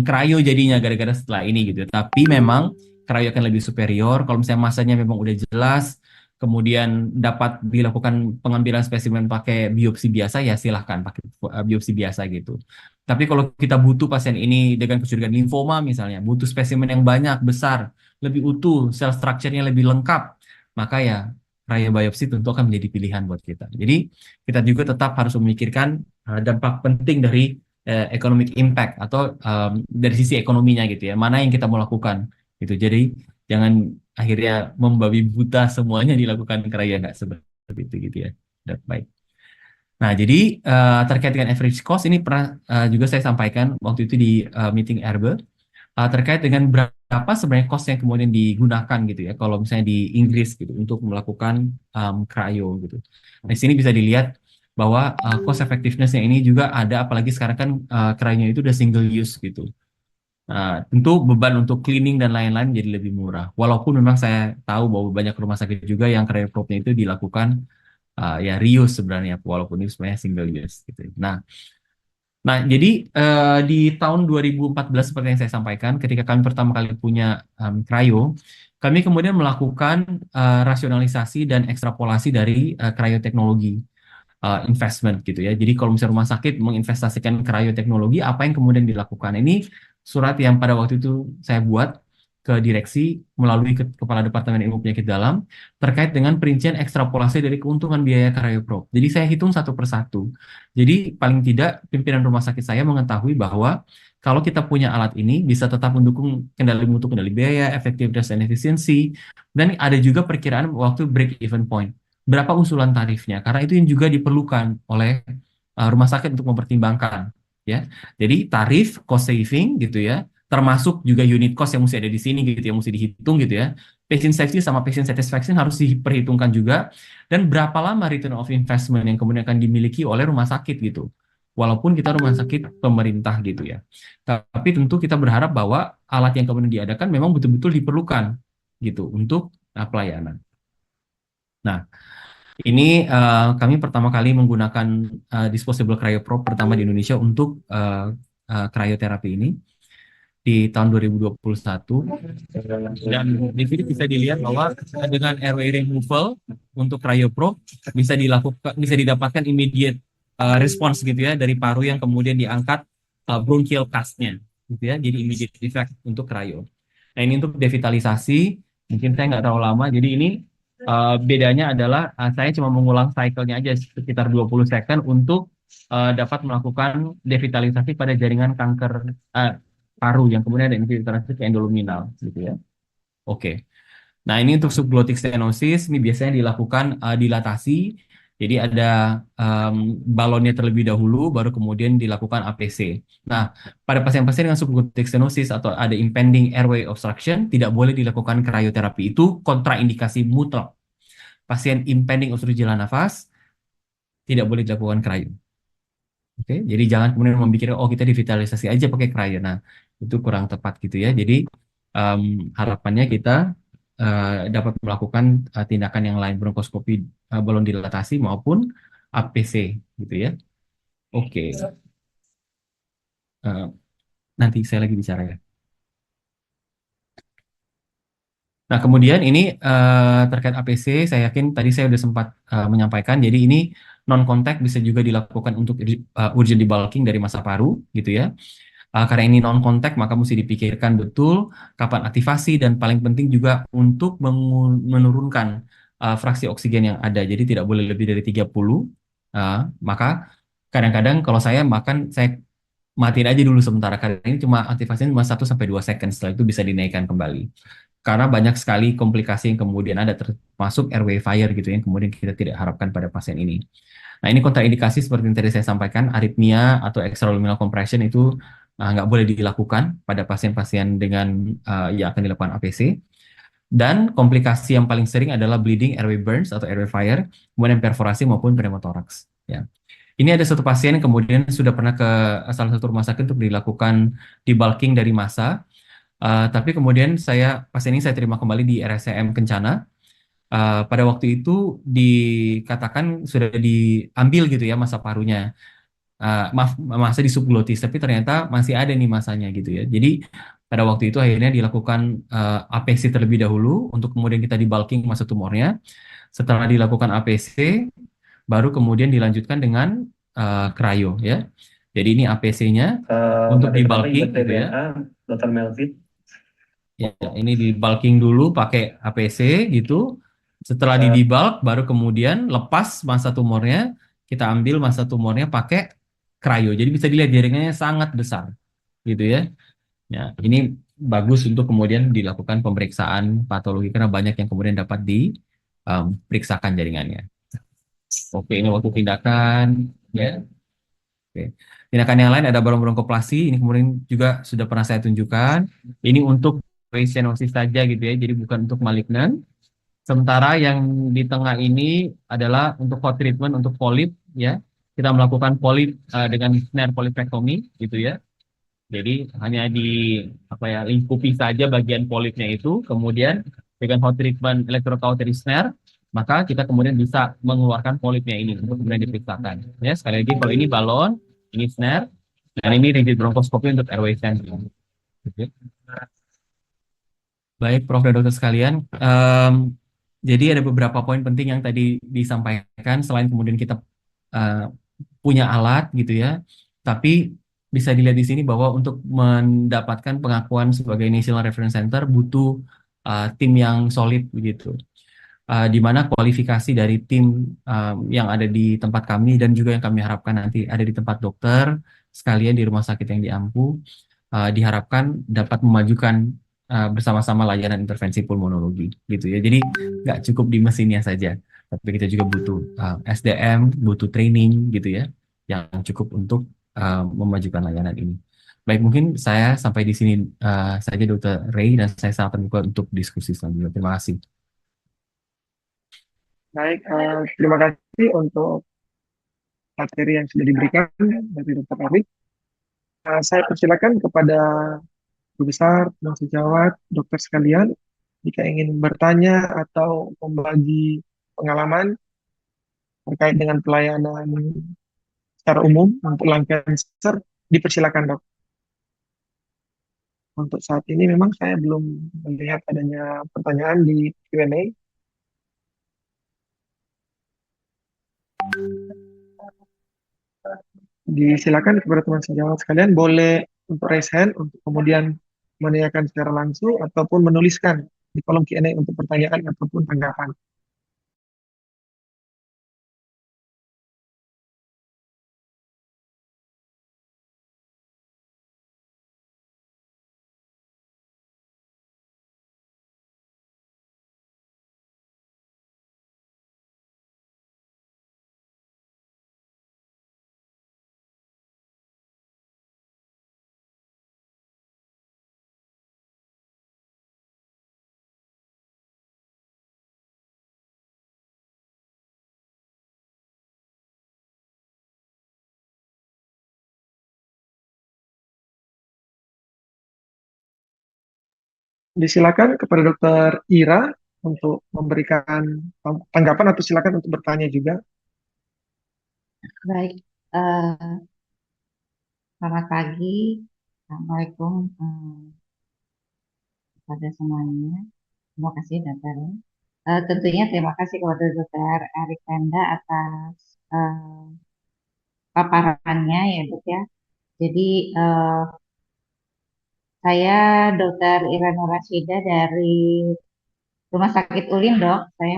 cryo jadinya gara-gara setelah ini gitu. Tapi memang cryo akan lebih superior kalau misalnya masanya memang udah jelas, kemudian dapat dilakukan pengambilan spesimen pakai biopsi biasa ya silahkan pakai biopsi biasa gitu. Tapi kalau kita butuh pasien ini dengan kecurigaan limfoma misalnya, butuh spesimen yang banyak, besar, lebih utuh, sel structure-nya lebih lengkap, maka ya cryobiopsi tentu akan menjadi pilihan buat kita. Jadi kita juga tetap harus memikirkan dampak penting dari economic impact atau dari sisi ekonominya gitu ya, mana yang kita mau lakukan gitu. Jadi jangan akhirnya membabi buta semuanya dilakukan cryo, nggak seperti itu gitu ya. Baik. Nah, jadi terkait dengan average cost ini pernah juga saya sampaikan waktu itu di meeting Erbe terkait dengan berapa sebenarnya cost yang kemudian digunakan gitu ya kalau misalnya di Inggris gitu untuk melakukan cryo gitu. Nah, di sini bisa dilihat bahwa cost effectiveness-nya ini juga ada apalagi sekarang kan cryo itu udah single use gitu. Nah, tentu beban untuk cleaning dan lain-lain jadi lebih murah. Walaupun memang saya tahu bahwa banyak rumah sakit juga yang cryoprop-nya itu dilakukan ya reuse sebenarnya walaupun itu sebenarnya single use gitu. Nah, jadi di tahun 2014 seperti yang saya sampaikan, ketika kami pertama kali punya cryo, kami kemudian melakukan rasionalisasi dan ekstrapolasi dari cryoteknologi investment gitu ya. Jadi kalau misalnya rumah sakit menginvestasikan cryoteknologi, apa yang kemudian dilakukan? Ini surat yang pada waktu itu saya buat ke direksi melalui Kepala Departemen Ilmu Penyakit Dalam terkait dengan perincian ekstrapolasi dari keuntungan biaya cryoprop. Jadi saya hitung satu persatu. Jadi paling tidak pimpinan rumah sakit saya mengetahui bahwa kalau kita punya alat ini bisa tetap mendukung kendali mutu, kendali biaya, efektivitas dan efisiensi, dan ada juga perkiraan waktu break even point. Berapa usulan tarifnya? Karena itu yang juga diperlukan oleh rumah sakit untuk mempertimbangkan, ya. Jadi tarif, cost saving, gitu ya, termasuk juga unit cost yang mesti ada di sini, gitu, yang mesti dihitung, gitu ya. Patient safety sama patient satisfaction harus diperhitungkan juga, dan berapa lama return of investment yang kemudian akan dimiliki oleh rumah sakit, gitu. Walaupun kita rumah sakit pemerintah, gitu ya. Tapi tentu kita berharap bahwa alat yang kemudian diadakan memang betul-betul diperlukan, gitu, untuk pelayanan. Nah, ini kami pertama kali menggunakan disposable cryoprop pertama di Indonesia untuk cryoterapi ini di tahun 2021. Dan di sini bisa dilihat bahwa dengan airway removal untuk cryoprop bisa didapatkan immediate response gitu ya dari paru yang kemudian diangkat bronchial cast-nya gitu ya. Jadi immediate effect untuk cryo. Nah, ini untuk devitalisasi mungkin saya nggak terlalu lama. Jadi ini bedanya adalah saya cuma mengulang cycle-nya aja sekitar 20 second untuk dapat melakukan devitalisasi pada jaringan kanker paru yang kemudian ada infiltrasi ke endoluminal gitu ya. Oke. Nah, ini untuk subglottic stenosis ini biasanya dilakukan dilatasi. Jadi ada balonnya terlebih dahulu baru kemudian dilakukan APC. Nah, pada pasien-pasien dengan subglottic stenosis atau ada impending airway obstruction tidak boleh dilakukan krioterapi. Itu kontraindikasi mutlak. Pasien impending obstruksi jalan nafas tidak boleh dilakukan cryo. Oke, jadi jangan kemudian memikirkan oh kita divitalisasi aja pakai cryo. Nah, itu kurang tepat gitu ya. Jadi harapannya kita dapat melakukan tindakan yang lain bronkoskopi balon dilatasi maupun APC gitu ya. Oke. Eh, nanti saya lagi bicara ya. Nah, kemudian ini terkait APC, saya yakin tadi saya sudah sempat menyampaikan. Jadi ini non kontak bisa juga dilakukan untuk urgent debulking dari masa paru, gitu ya. Karena ini non kontak, maka mesti dipikirkan betul kapan aktivasi dan paling penting juga untuk menurunkan fraksi oksigen yang ada. Jadi tidak boleh lebih dari 30. Maka kadang-kadang kalau saya makan, saya matiin aja dulu sementara karena ini cuma aktivasinya cuma 1 sampai 2 second, setelah itu bisa dinaikkan kembali. Karena banyak sekali komplikasi yang kemudian ada termasuk airway fire gitu yang kemudian kita tidak harapkan pada pasien ini. Nah, ini kontraindikasi seperti yang tadi saya sampaikan, aritmia atau extraluminal compression itu nggak boleh dilakukan pada pasien-pasien dengan yang akan dilakukan APC. Dan komplikasi yang paling sering adalah bleeding, airway burns atau airway fire, kemudian perforasi maupun pneumotoraks. Ya. Ini ada satu pasien yang kemudian sudah pernah ke salah satu rumah sakit untuk dilakukan debulking dari massa. Tapi kemudian pasien ini saya terima kembali di RSCM Kencana. Pada waktu itu dikatakan sudah diambil gitu ya massa parunya. Maaf, massa di subglotis, tapi ternyata masih ada nih masanya gitu ya. Jadi pada waktu itu akhirnya dilakukan APC terlebih dahulu untuk kemudian kita debulking massa tumornya. Setelah dilakukan APC, baru kemudian dilanjutkan dengan cryo ya. Jadi ini APC-nya untuk debulking gitu ya. Dr. Melvin. Ya, ini di bulking dulu pakai APC gitu. Setelah di debulk, baru kemudian lepas massa tumornya, kita ambil massa tumornya pakai cryo. Jadi bisa dilihat jaringannya sangat besar, gitu ya. Ya, ini bagus untuk kemudian dilakukan pemeriksaan patologi karena banyak yang kemudian dapat diperiksakan jaringannya. Oke, ini waktu tindakan, ya. Oke. Tindakan yang lain ada bronkoplasi. Ini kemudian juga sudah pernah saya tunjukkan. Ini untuk stenosis saja gitu ya, jadi bukan untuk malignan. Sementara yang di tengah ini adalah untuk hot treatment untuk polip ya. Kita melakukan polip dengan snare polipektomi gitu ya. Jadi hanya di apa ya lingkupi saja bagian polipnya itu, kemudian dengan hot treatment electrocautery snare, maka kita kemudian bisa mengeluarkan polipnya ini untuk kemudian diperiksakan. Ya, sekali lagi kalau ini balon, ini snare, dan ini rigid bronchoskopi untuk airway stenting. Oke. Baik, Prof dan Dokter sekalian, jadi ada beberapa poin penting yang tadi disampaikan. Selain kemudian kita eh, punya alat gitu ya, tapi bisa dilihat di sini bahwa untuk mendapatkan pengakuan sebagai National Reference Center butuh tim yang solid begitu. Di mana kualifikasi dari tim yang ada di tempat kami dan juga yang kami harapkan nanti ada di tempat dokter sekalian di rumah sakit yang diampu diharapkan dapat memajukan bersama-sama layanan intervensi pulmonologi gitu ya. Jadi nggak cukup di mesinnya saja, tapi kita juga butuh SDM, butuh training gitu ya, yang cukup untuk memajukan layanan ini. Baik, mungkin saya sampai di sini saja Dr. Ray dan saya sangat terbuka untuk diskusi selanjutnya. Terima kasih. Baik, terima kasih untuk materi yang sudah diberikan dari Dr. Arif. Saya persilakan kepada guru besar, dan sejawat, dokter sekalian, jika ingin bertanya atau membagi pengalaman terkait dengan pelayanan secara umum untuk lung cancer, dipersilakan dok. Untuk saat ini memang saya belum melihat adanya pertanyaan di Q&A. Disilakan kepada teman sejawat sekalian, boleh untuk raise hand untuk kemudian menanyakan secara langsung ataupun menuliskan di kolom Q&A untuk pertanyaan ataupun tanggapan. Disilakan kepada Dokter Ira untuk memberikan tanggapan atau silakan untuk bertanya juga. Baik, selamat pagi. Assalamualaikum kepada semuanya. Terima kasih, Dokter. Tentunya terima kasih kepada Dokter Erik Penda atas paparannya ya, Dok ya. Jadi Saya Dr. Ira Nurasida dari Rumah Sakit Ulin, Dok. Saya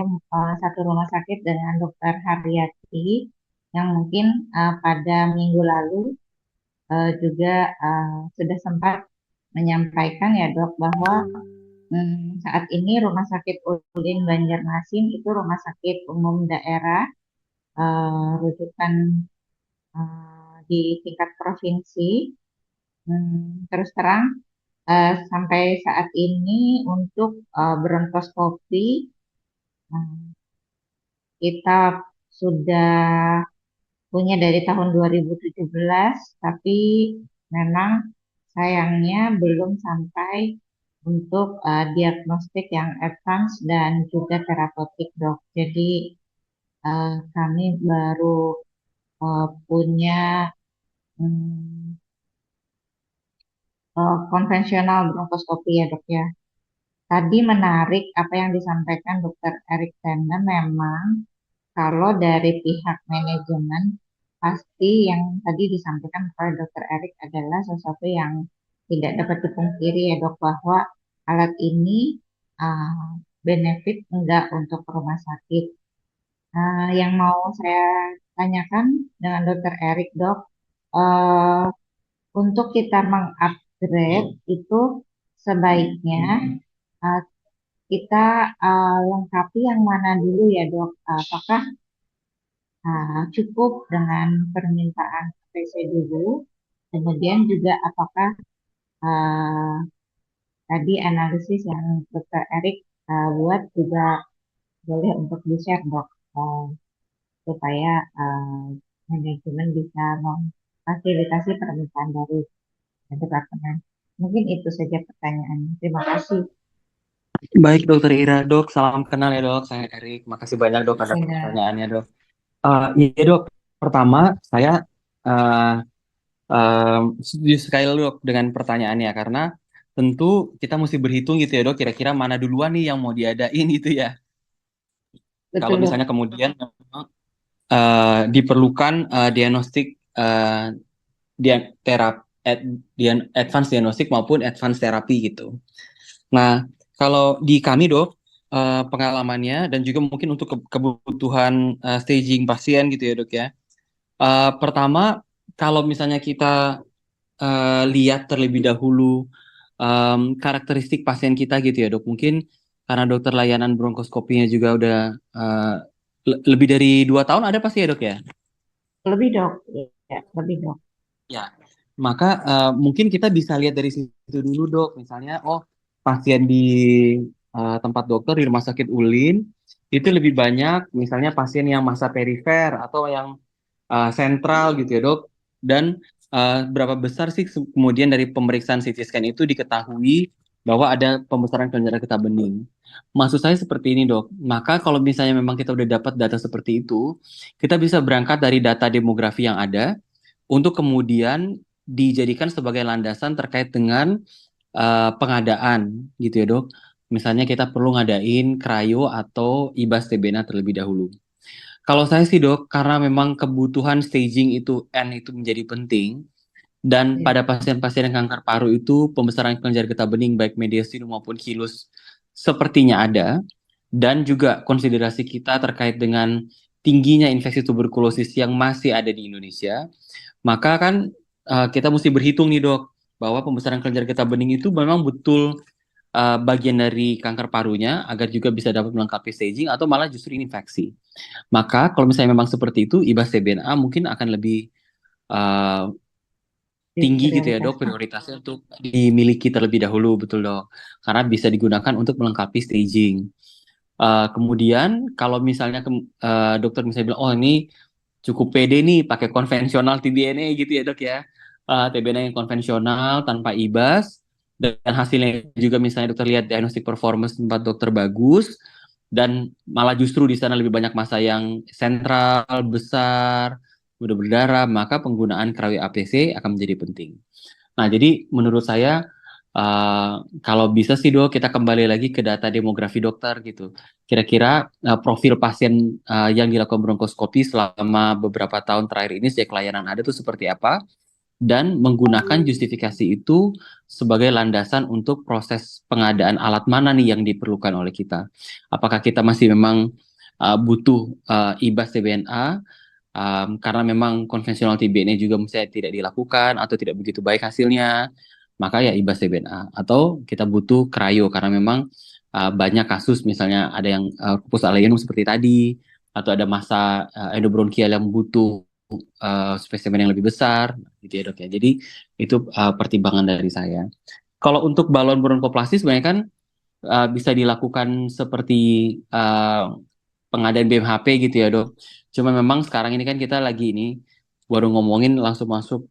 satu rumah sakit dengan Dr. Haryati yang mungkin pada minggu lalu juga sudah sempat menyampaikan ya, Dok, bahwa saat ini Rumah Sakit Ulin Banjarmasin itu rumah sakit umum daerah rujukan di tingkat provinsi. Terus terang sampai saat ini untuk bronkoskopi eh, kita sudah punya dari tahun 2017, tapi memang sayangnya belum sampai untuk diagnostik yang advance dan juga terapeutik, Dok. Jadi kami baru punya hmm, konvensional bronkoskopi ya, Dok ya. Tadi menarik apa yang disampaikan Dr. Erik Tenda. Memang kalau dari pihak manajemen pasti yang tadi disampaikan oleh Dr. Erik adalah sesuatu yang tidak dapat dipungkiri ya, Dok, bahwa alat ini benefit enggak untuk rumah sakit. Yang mau saya tanyakan dengan Dr. Erik, Dok, eh, untuk kita mengupgrade itu sebaiknya uh, kita lengkapi yang mana dulu ya, Dok? Apakah cukup dengan permintaan PC dulu? Kemudian juga apakah uh, tadi analisis yang Dr. Erik buat juga boleh untuk di-share, Dok? Supaya manajemen bisa memfasilitasi permintaan dari departemen. Mungkin itu saja pertanyaannya. Terima kasih. Baik Dokter Ira, Dok, salam kenal ya Dok. Saya Erik. Makasih banyak Dok atas Sudah. pertanyaannya Dok. Iya Dok, pertama saya uh, setuju sekali Dok dengan pertanyaannya karena tentu kita mesti berhitung gitu ya Dok. Kira-kira mana duluan nih yang mau diadain gitu ya. Kalau Betul, Dok. misalnya kemudian diperlukan diagnostik advance diagnostik maupun advance terapi gitu. Nah, kalau di kami Dok, pengalamannya dan juga mungkin untuk kebutuhan staging pasien gitu ya Dok ya. Pertama, kalau misalnya kita lihat terlebih dahulu karakteristik pasien kita gitu ya Dok. Mungkin karena dokter layanan bronkoskopinya juga udah lebih dari 2 tahun ada pasti ya Dok ya. Lebih, Dok. Ya, lebih, Dok. Ya, maka mungkin kita bisa lihat dari situ dulu Dok. Misalnya, oh pasien di tempat dokter di Rumah Sakit Ulin itu lebih banyak, misalnya pasien yang masa perifer atau yang sentral gitu ya Dok. Dan berapa besar sih kemudian dari pemeriksaan CT scan itu diketahui bahwa ada pembesaran kelenjar getah bening. Maksud saya seperti ini Dok. Maka kalau misalnya memang kita udah dapat data seperti itu, kita bisa berangkat dari data demografi yang ada untuk kemudian dijadikan sebagai landasan terkait dengan pengadaan gitu ya Dok. Misalnya kita perlu ngadain krayo atau IBAS TBNA terlebih dahulu. Kalau saya sih Dok, karena memang kebutuhan staging itu N itu menjadi penting, dan Ya. pada pasien-pasien yang kanker paru itu pembesaran kelenjar getah bening baik mediastinum maupun hilus sepertinya ada, dan juga konsiderasi kita terkait dengan tingginya infeksi tuberkulosis yang masih ada di Indonesia, maka kan kita mesti berhitung nih Dok, bahwa pembesaran kelenjar getah bening itu memang betul bagian dari kanker parunya agar juga bisa dapat melengkapi staging atau malah justru infeksi. Maka kalau misalnya memang seperti itu, IBAS TBNA mungkin akan lebih uh, tinggi gitu ya Dok, Diprioritaskan. prioritasnya untuk dimiliki terlebih dahulu, betul Dok. Karena bisa digunakan untuk melengkapi staging. Kemudian kalau misalnya dokter misalnya bilang, oh ini cukup pede nih pakai konvensional TBNA gitu ya Dok ya. TBNA yang konvensional tanpa IBAS, dan hasilnya juga misalnya dokter lihat diagnostic performance tempat dokter bagus, dan malah justru di sana lebih banyak masa yang sentral, besar, udah berdarah, maka penggunaan krayo APC akan menjadi penting. Nah, jadi menurut saya kalau bisa sih Dok, kita kembali lagi ke data demografi dokter gitu. Kira-kira profil pasien yang dilakukan bronkoskopi selama beberapa tahun terakhir ini sejak layanan ada tuh seperti apa? dan menggunakan justifikasi itu sebagai landasan untuk proses pengadaan alat mana nih yang diperlukan oleh kita. Apakah kita masih memang butuh IBAS TBNA karena memang konvensional TBNA juga misalnya tidak dilakukan atau tidak begitu baik hasilnya, maka ya IBAS TBNA. Atau kita butuh cryo karena memang banyak kasus misalnya ada yang lupus aleinum seperti tadi, atau ada masa endobronkial yang butuh spesimen yang lebih besar, gitu ya dok ya. Jadi itu pertimbangan dari saya. Kalau untuk balon bronkoplasti sebenarnya kan bisa dilakukan seperti pengadaan BMHP gitu ya dok. Cuma memang sekarang ini kan kita lagi ini baru ngomongin langsung masuk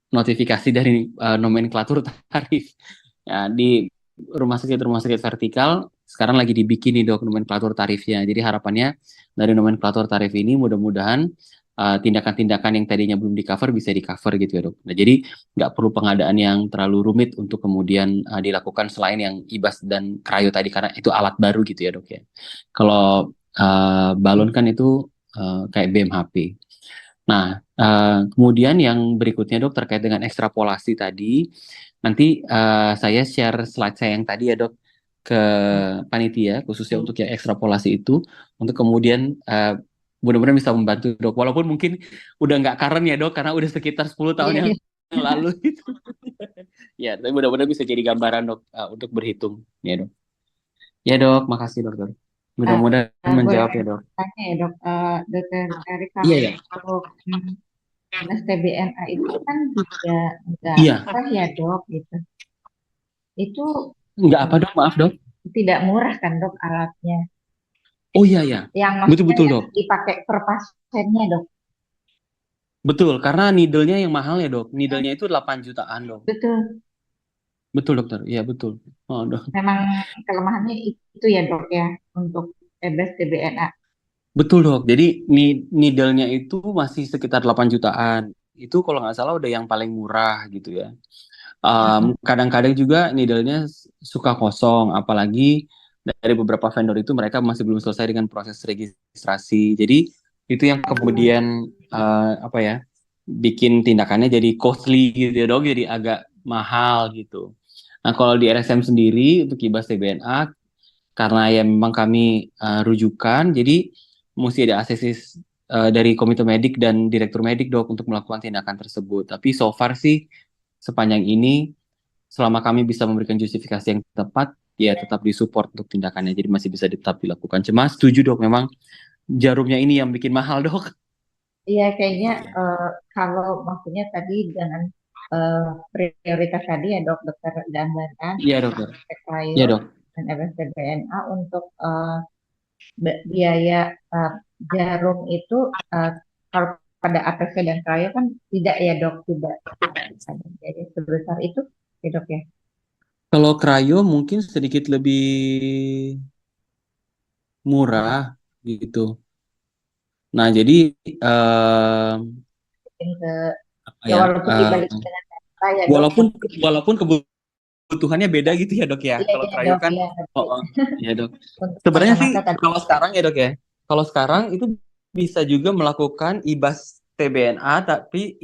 notifikasi dari nomenklatur tarif. Ya, di rumah sakit vertikal sekarang lagi dibikin nih dok nomenklatur tarifnya. Jadi harapannya dari nomenklatur tarif ini mudah-mudahan tindakan-tindakan yang tadinya belum di cover bisa di cover gitu ya dok. Nah jadi nggak perlu pengadaan yang terlalu rumit untuk kemudian dilakukan selain yang IBAS dan cryo tadi karena itu alat baru gitu ya dok ya. Kalau balon kan itu kayak BMHP. Nah, kemudian yang berikutnya dok terkait dengan ekstrapolasi tadi, nanti saya share slide saya yang tadi ya dok ke panitia khususnya untuk yang ekstrapolasi itu untuk kemudian mudah-mudahan bisa membantu dok. Walaupun mungkin udah nggak current ya dok karena udah sekitar 10 tahun Iya, yang iya. lalu gitu. Ya, tapi mudah-mudahan bisa jadi gambaran dok untuk berhitung ya dok. Ya dok, makasih dokter. Mudah-mudahan menjawab Boleh ya dok. tanya ya dok, Dokter Erik, Iya ya, kalau MS TBNA itu kan juga nggak iya. murah ya dok gitu. Itu Nggak apa dok, maaf dok. tidak murah kan dok alatnya. Oh iya ya, Yang betul maksudnya betul yang dok. dipakai per pasiennya dok. Betul, karena needle-nya yang mahal ya dok. Needle-nya itu 8 jutaan dok. Betul, Betul dokter, iya betul. Oh dok. memang kelemahannya itu ya dok ya untuk MS TBNA. Betul dok, jadi needle-nya itu masih sekitar 8 jutaan. Itu kalau nggak salah udah yang paling murah gitu ya. Kadang-kadang juga needle-nya suka kosong, apalagi dari beberapa vendor itu mereka masih belum selesai dengan proses registrasi. Jadi itu yang kemudian apa ya, bikin tindakannya jadi costly gitu ya dok, jadi agak mahal gitu. Nah kalau di RSM sendiri untuk IBAS TBNA karena ya memang kami rujukan, jadi mesti ada asesis dari komite medik dan direktur medik dok untuk melakukan tindakan tersebut. Tapi so far sih sepanjang ini selama kami bisa memberikan justifikasi yang tepat, ya tetap disupport untuk tindakannya. Jadi masih bisa tetap dilakukan. Cuma setuju dok, memang jarumnya ini yang bikin mahal dok. Iya kayaknya kalau maksudnya tadi dengan eh, prioritas tadi ya dok dokter gambarkan Iya dokter. Iya Cryo dok. dan MS TBNA untuk biaya eh, jarum itu eh, kalau pada APV dan Cryo kan tidak ya dok tidak ada jadi sebesar itu ya dok ya. Kalau cryo mungkin sedikit lebih murah gitu. Nah jadi Mungkin ke apa ya ya? walaupun dibalik dengan data ya dok Walaupun pasti walaupun kebutuhannya beda gitu ya dok ya. iya Kalau iya cryo dok kan, iya oh, ngerti oh, ya dok. untuk Sebenarnya sih kacamata tadi kalau sekarang ya dok ya. Kalau sekarang itu bisa juga melakukan IBAS TBNA tapi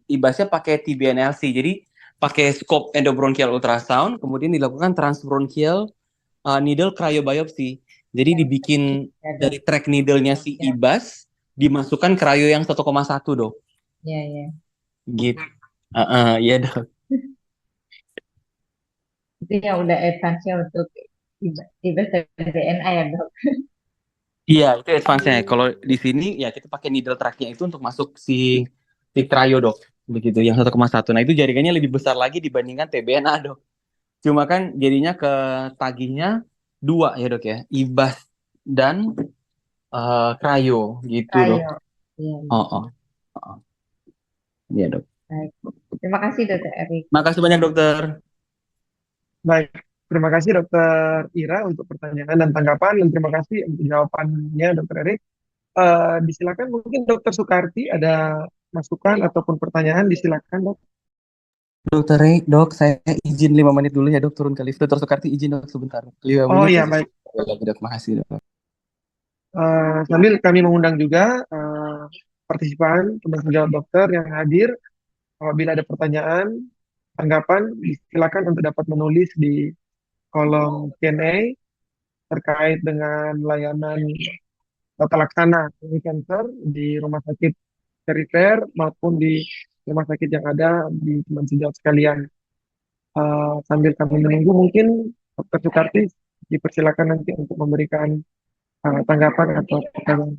IBASnya pakai TBNLC. Jadi pakai scope endobronchial ultrasound kemudian dilakukan transbronchial needle cryobiopsy. Jadi yang dibikin ya dok dari track needle-nya si ya IBAS dimasukkan cryo yang 1,1 dok. ya ya Gitu. Iya dok. itu yang udah advance nya untuk IBS dan DNA ya dok. Iya, itu advance-nya. Kalau di sini ya kita pakai needle track-nya itu untuk masuk si cryo dok. Begitu, yang 1,1. Nah, itu jaringannya lebih besar lagi dibandingkan TBNA dok. Cuma kan jadinya ke tagihnya dua ya dok ya. IBAS dan cryo gitu dok. Cryo iya iya. Oh, oh, oh. Iya dok. Baik. Terima kasih Dokter Erik. Makasih banyak dokter. Baik, terima kasih Dokter Ira untuk pertanyaan dan tanggapan, dan terima kasih untuk jawabannya Dokter Erik. Disilakan mungkin Dokter Sukarti ada masukan ataupun pertanyaan, disilakan dok. Dokter Ray, dok, saya izin 5 menit dulu ya dok, turun ke lift. Dokter Sukarti izin dok sebentar. 5 Oh menit. ya baik. Dok, makasih dok. Sambil kami mengundang juga partisipan teman sejawat dokter yang hadir Apabila ada pertanyaan, tanggapan, silakan untuk dapat menulis di kolom Q&A terkait dengan layanan tata laksana klinik cancer di rumah sakit perifer maupun di rumah sakit yang ada di teman sejawat sekalian. Sambil kami menunggu, mungkin Dr. Sukarti dipersilakan nanti untuk memberikan tanggapan atau pertanyaan.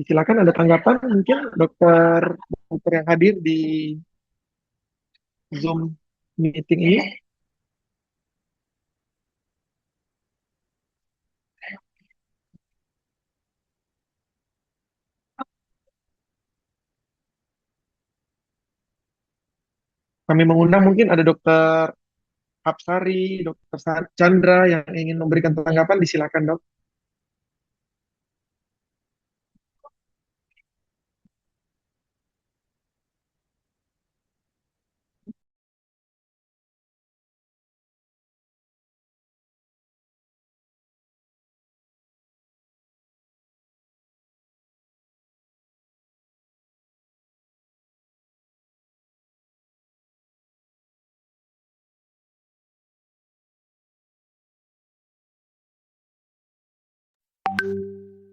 Silakan ada tanggapan mungkin dokter dokter yang hadir di Zoom meeting ini. Kami mengundang mungkin ada dokter Hapsari, dokter Chandra yang ingin memberikan tanggapan, disilakan dok.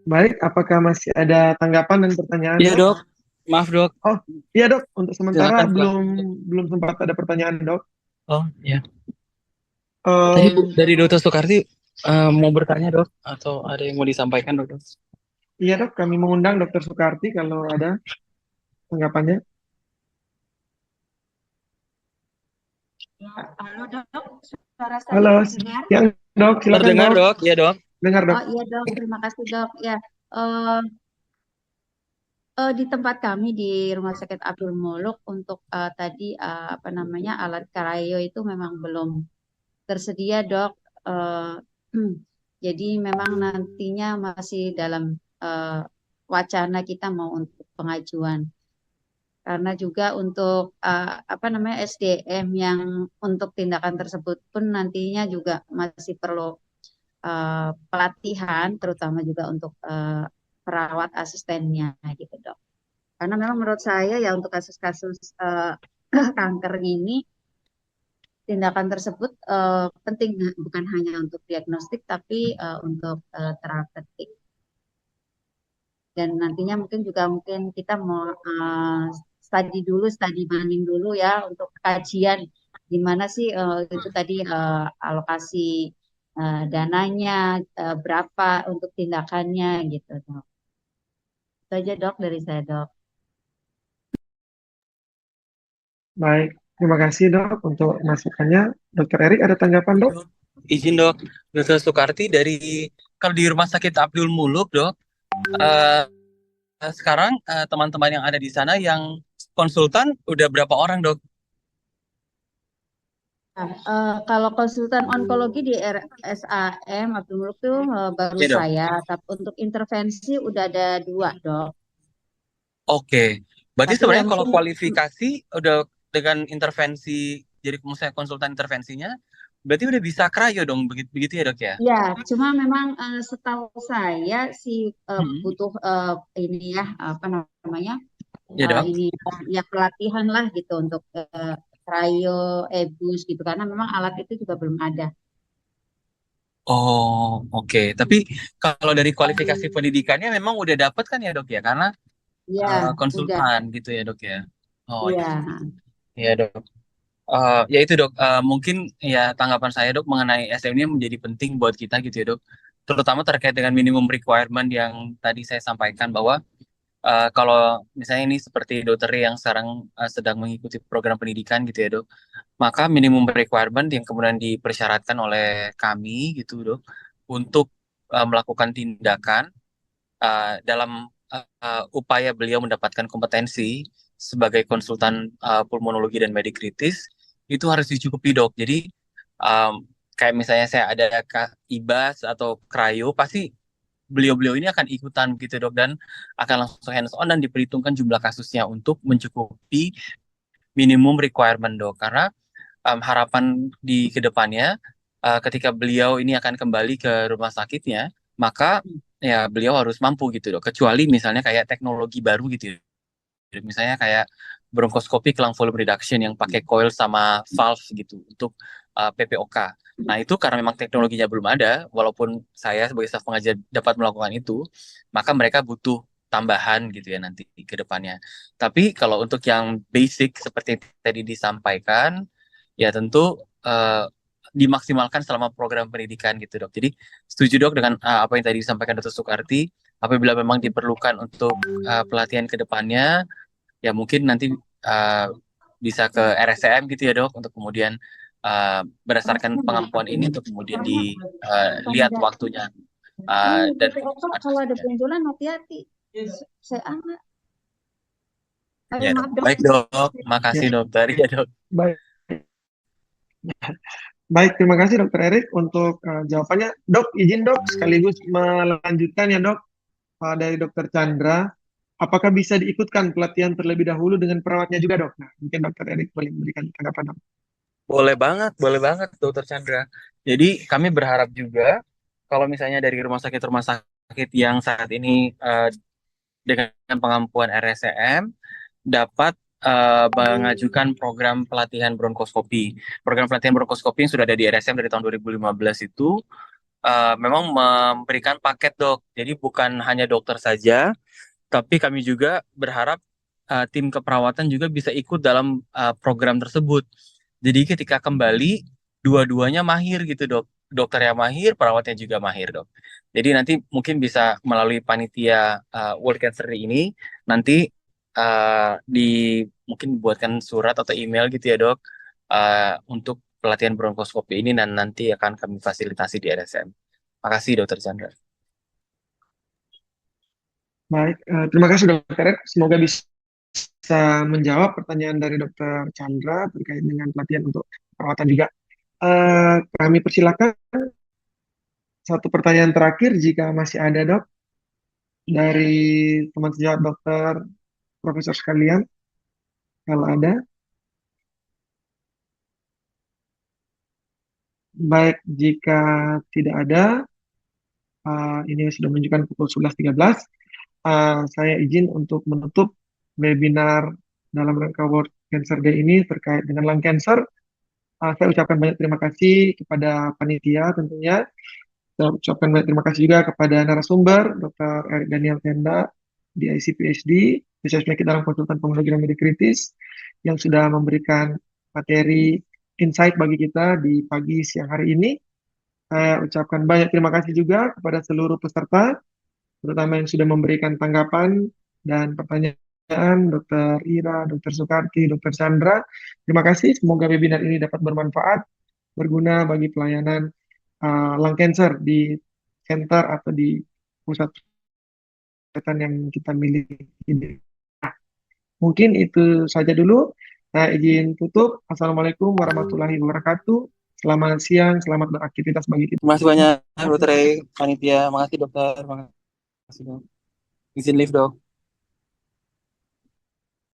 Baik, apakah masih ada tanggapan dan pertanyaan Iya dok? dok, maaf dok. Oh, iya dok, untuk sementara Silakan Pak. belum sempat ada pertanyaan dok. Oh ya. Tadi Em, dari Dokter Sukarti mau bertanya dok, atau ada yang mau disampaikan dok? iya dok, kami mengundang dokter Sukarti kalau ada tanggapannya. Halo dok, suara saya Halo, terdengar? yang dok, silakan Terdengar dok. dok, iya dok. Dengar dok. Oh iya dok, terima kasih dok. Ya, eh, di tempat kami di Rumah Sakit Abdul Muluk untuk tadi apa namanya alat karyo itu memang belum tersedia dok. Eh, jadi memang nantinya masih dalam eh, wacana kita mau untuk pengajuan. Karena juga untuk apa namanya SDM yang untuk tindakan tersebut pun nantinya juga masih perlu pelatihan, terutama juga untuk perawat asistennya gitu dok. Karena memang menurut saya ya untuk kasus-kasus kanker ini tindakan tersebut penting bukan hanya untuk diagnostik tapi untuk terapeutik. Dan nantinya mungkin kita mau study banding dulu ya untuk kajian di mana sih itu tadi alokasi dananya berapa untuk tindakannya gitu dok. Itu aja dok dari saya dok. Baik, terima kasih dok untuk masukannya. Dokter Erik ada tanggapan dok? Izin dok, Dokter Sukarti dari kalau di Rumah Sakit Abdul Muluk dok, eh, sekarang teman-teman yang ada di sana yang konsultan udah berapa orang dok? Nah, kalau konsultan onkologi di RSAM Abdul Muluk tuh baru Iya dok. saya, tapi untuk intervensi udah ada 2 dok. Oke, berarti Tapi ya sebenarnya kalau mungkin kualifikasi udah dengan intervensi, jadi misalnya konsultan intervensinya, berarti udah bisa krayo dong, begitu, begitu ya dok ya? ya, cuma memang setahu saya sih Hmm. butuh ini ya apa namanya Ya dok. ini ya pelatihan lah gitu untuk cryo, ebus gitu karena memang alat itu juga belum ada. Oh, oke. Tapi kalau dari kualifikasi pendidikannya memang udah dapet kan ya dok ya? Karena Ya, udah. konsultan gitu ya dok ya? Oh Iya. iya, iya dok. Ya itu dok, mungkin ya tanggapan saya dok mengenai SM ini menjadi penting buat kita gitu ya dok. Terutama terkait dengan minimum requirement yang tadi saya sampaikan bahwa kalau misalnya ini seperti dokter yang sekarang sedang mengikuti program pendidikan gitu ya dok, maka minimum requirement yang kemudian dipersyaratkan oleh kami gitu dok untuk melakukan tindakan dalam upaya beliau mendapatkan kompetensi sebagai konsultan pulmonologi dan medik kritis itu harus dicukupi dok. Jadi kayak misalnya saya ada IBAS atau cryo, pasti beliau-beliau ini akan ikutan gitu dok, dan akan langsung hands on dan diperhitungkan jumlah kasusnya untuk mencukupi minimum requirement dok. Karena harapan di kedepannya ketika beliau ini akan kembali ke rumah sakitnya, maka ya beliau harus mampu gitu dok. Kecuali misalnya kayak teknologi baru gitu ya. Misalnya kayak bronkoskopi lung volume reduction yang pakai coil sama valve gitu untuk PPOK. Nah itu karena memang teknologinya belum ada, walaupun saya sebagai staf pengajar dapat melakukan itu, maka mereka butuh tambahan gitu ya nanti ke depannya. Tapi kalau untuk yang basic seperti tadi disampaikan, ya tentu dimaksimalkan selama program pendidikan gitu dok. Jadi setuju dok dengan apa yang tadi disampaikan Dr. Soekarti. Apabila memang diperlukan untuk pelatihan ke depannya, ya mungkin nanti uh, bisa ke RSCM gitu ya dok, untuk kemudian berdasarkan pengampuan ini untuk kemudian dilihat waktunya dan Kalau ada benjolan hati-hati. Saya anak. ya dok. Maaf dok. Baik dok, makasih Ya, dokter ya dok. baik. Baik, terima kasih Dokter Erik untuk jawabannya. Dok, izin dok sekaligus melanjutkan ya dok dari Dokter Chandra. Apakah bisa diikutkan pelatihan terlebih dahulu dengan perawatnya juga dok? Nah, mungkin Dokter Erik boleh memberikan tanggapan dok. Boleh banget dokter Chandra. Jadi kami berharap juga kalau misalnya dari rumah sakit yang saat ini dengan pengampuan RSCM dapat mengajukan program pelatihan bronkoskopi. Program pelatihan bronkoskopi yang sudah ada di RSM dari tahun 2015 itu memang memberikan paket dok. Jadi bukan hanya dokter saja, tapi kami juga berharap tim keperawatan juga bisa ikut dalam program tersebut. Jadi ketika kembali, dua-duanya mahir gitu dok. Dokternya mahir, perawatnya juga mahir dok. Jadi nanti mungkin bisa melalui panitia World Cancer Day ini, nanti di mungkin buatkan surat atau email gitu ya dok, untuk pelatihan bronkoskopi ini, dan nanti akan kami fasilitasi di RSM. Makasih dokter Chandra. Baik, terima kasih Dokter Erik. Semoga bisa menjawab pertanyaan dari Dokter Chandra terkait dengan pelatihan untuk perawatan juga. Kami persilakan satu pertanyaan terakhir jika masih ada dok dari teman sejawat dokter, profesor sekalian, kalau ada. Baik, jika tidak ada, ini sudah menunjukkan pukul 11.13. Saya izin untuk menutup webinar dalam rangka World Cancer Day ini terkait dengan lung cancer. Saya ucapkan banyak terima kasih kepada panitia tentunya. Saya ucapkan banyak terima kasih juga kepada narasumber, Dr. Erik Daniel Tenda, DIC PhD, spesialis penyakit dalam konsultan pulmonologi dan medik kritis, yang sudah memberikan materi insight bagi kita di pagi siang hari ini. Saya ucapkan banyak terima kasih juga kepada seluruh peserta, terutama yang sudah memberikan tanggapan dan pertanyaan, Dr. Ira, Dr. Soekarti, Dr. Chandra. Terima kasih, semoga webinar ini dapat bermanfaat, berguna bagi pelayanan lung cancer di center atau di pusat kesehatan yang kita miliki. Nah, mungkin itu saja dulu. Saya izin tutup. Assalamualaikum warahmatullahi wabarakatuh. Selamat siang, selamat beraktivitas bagi kita. Terima kasih banyak dokter panitia. Makasih dokter. Makasih dok. Izin live dok.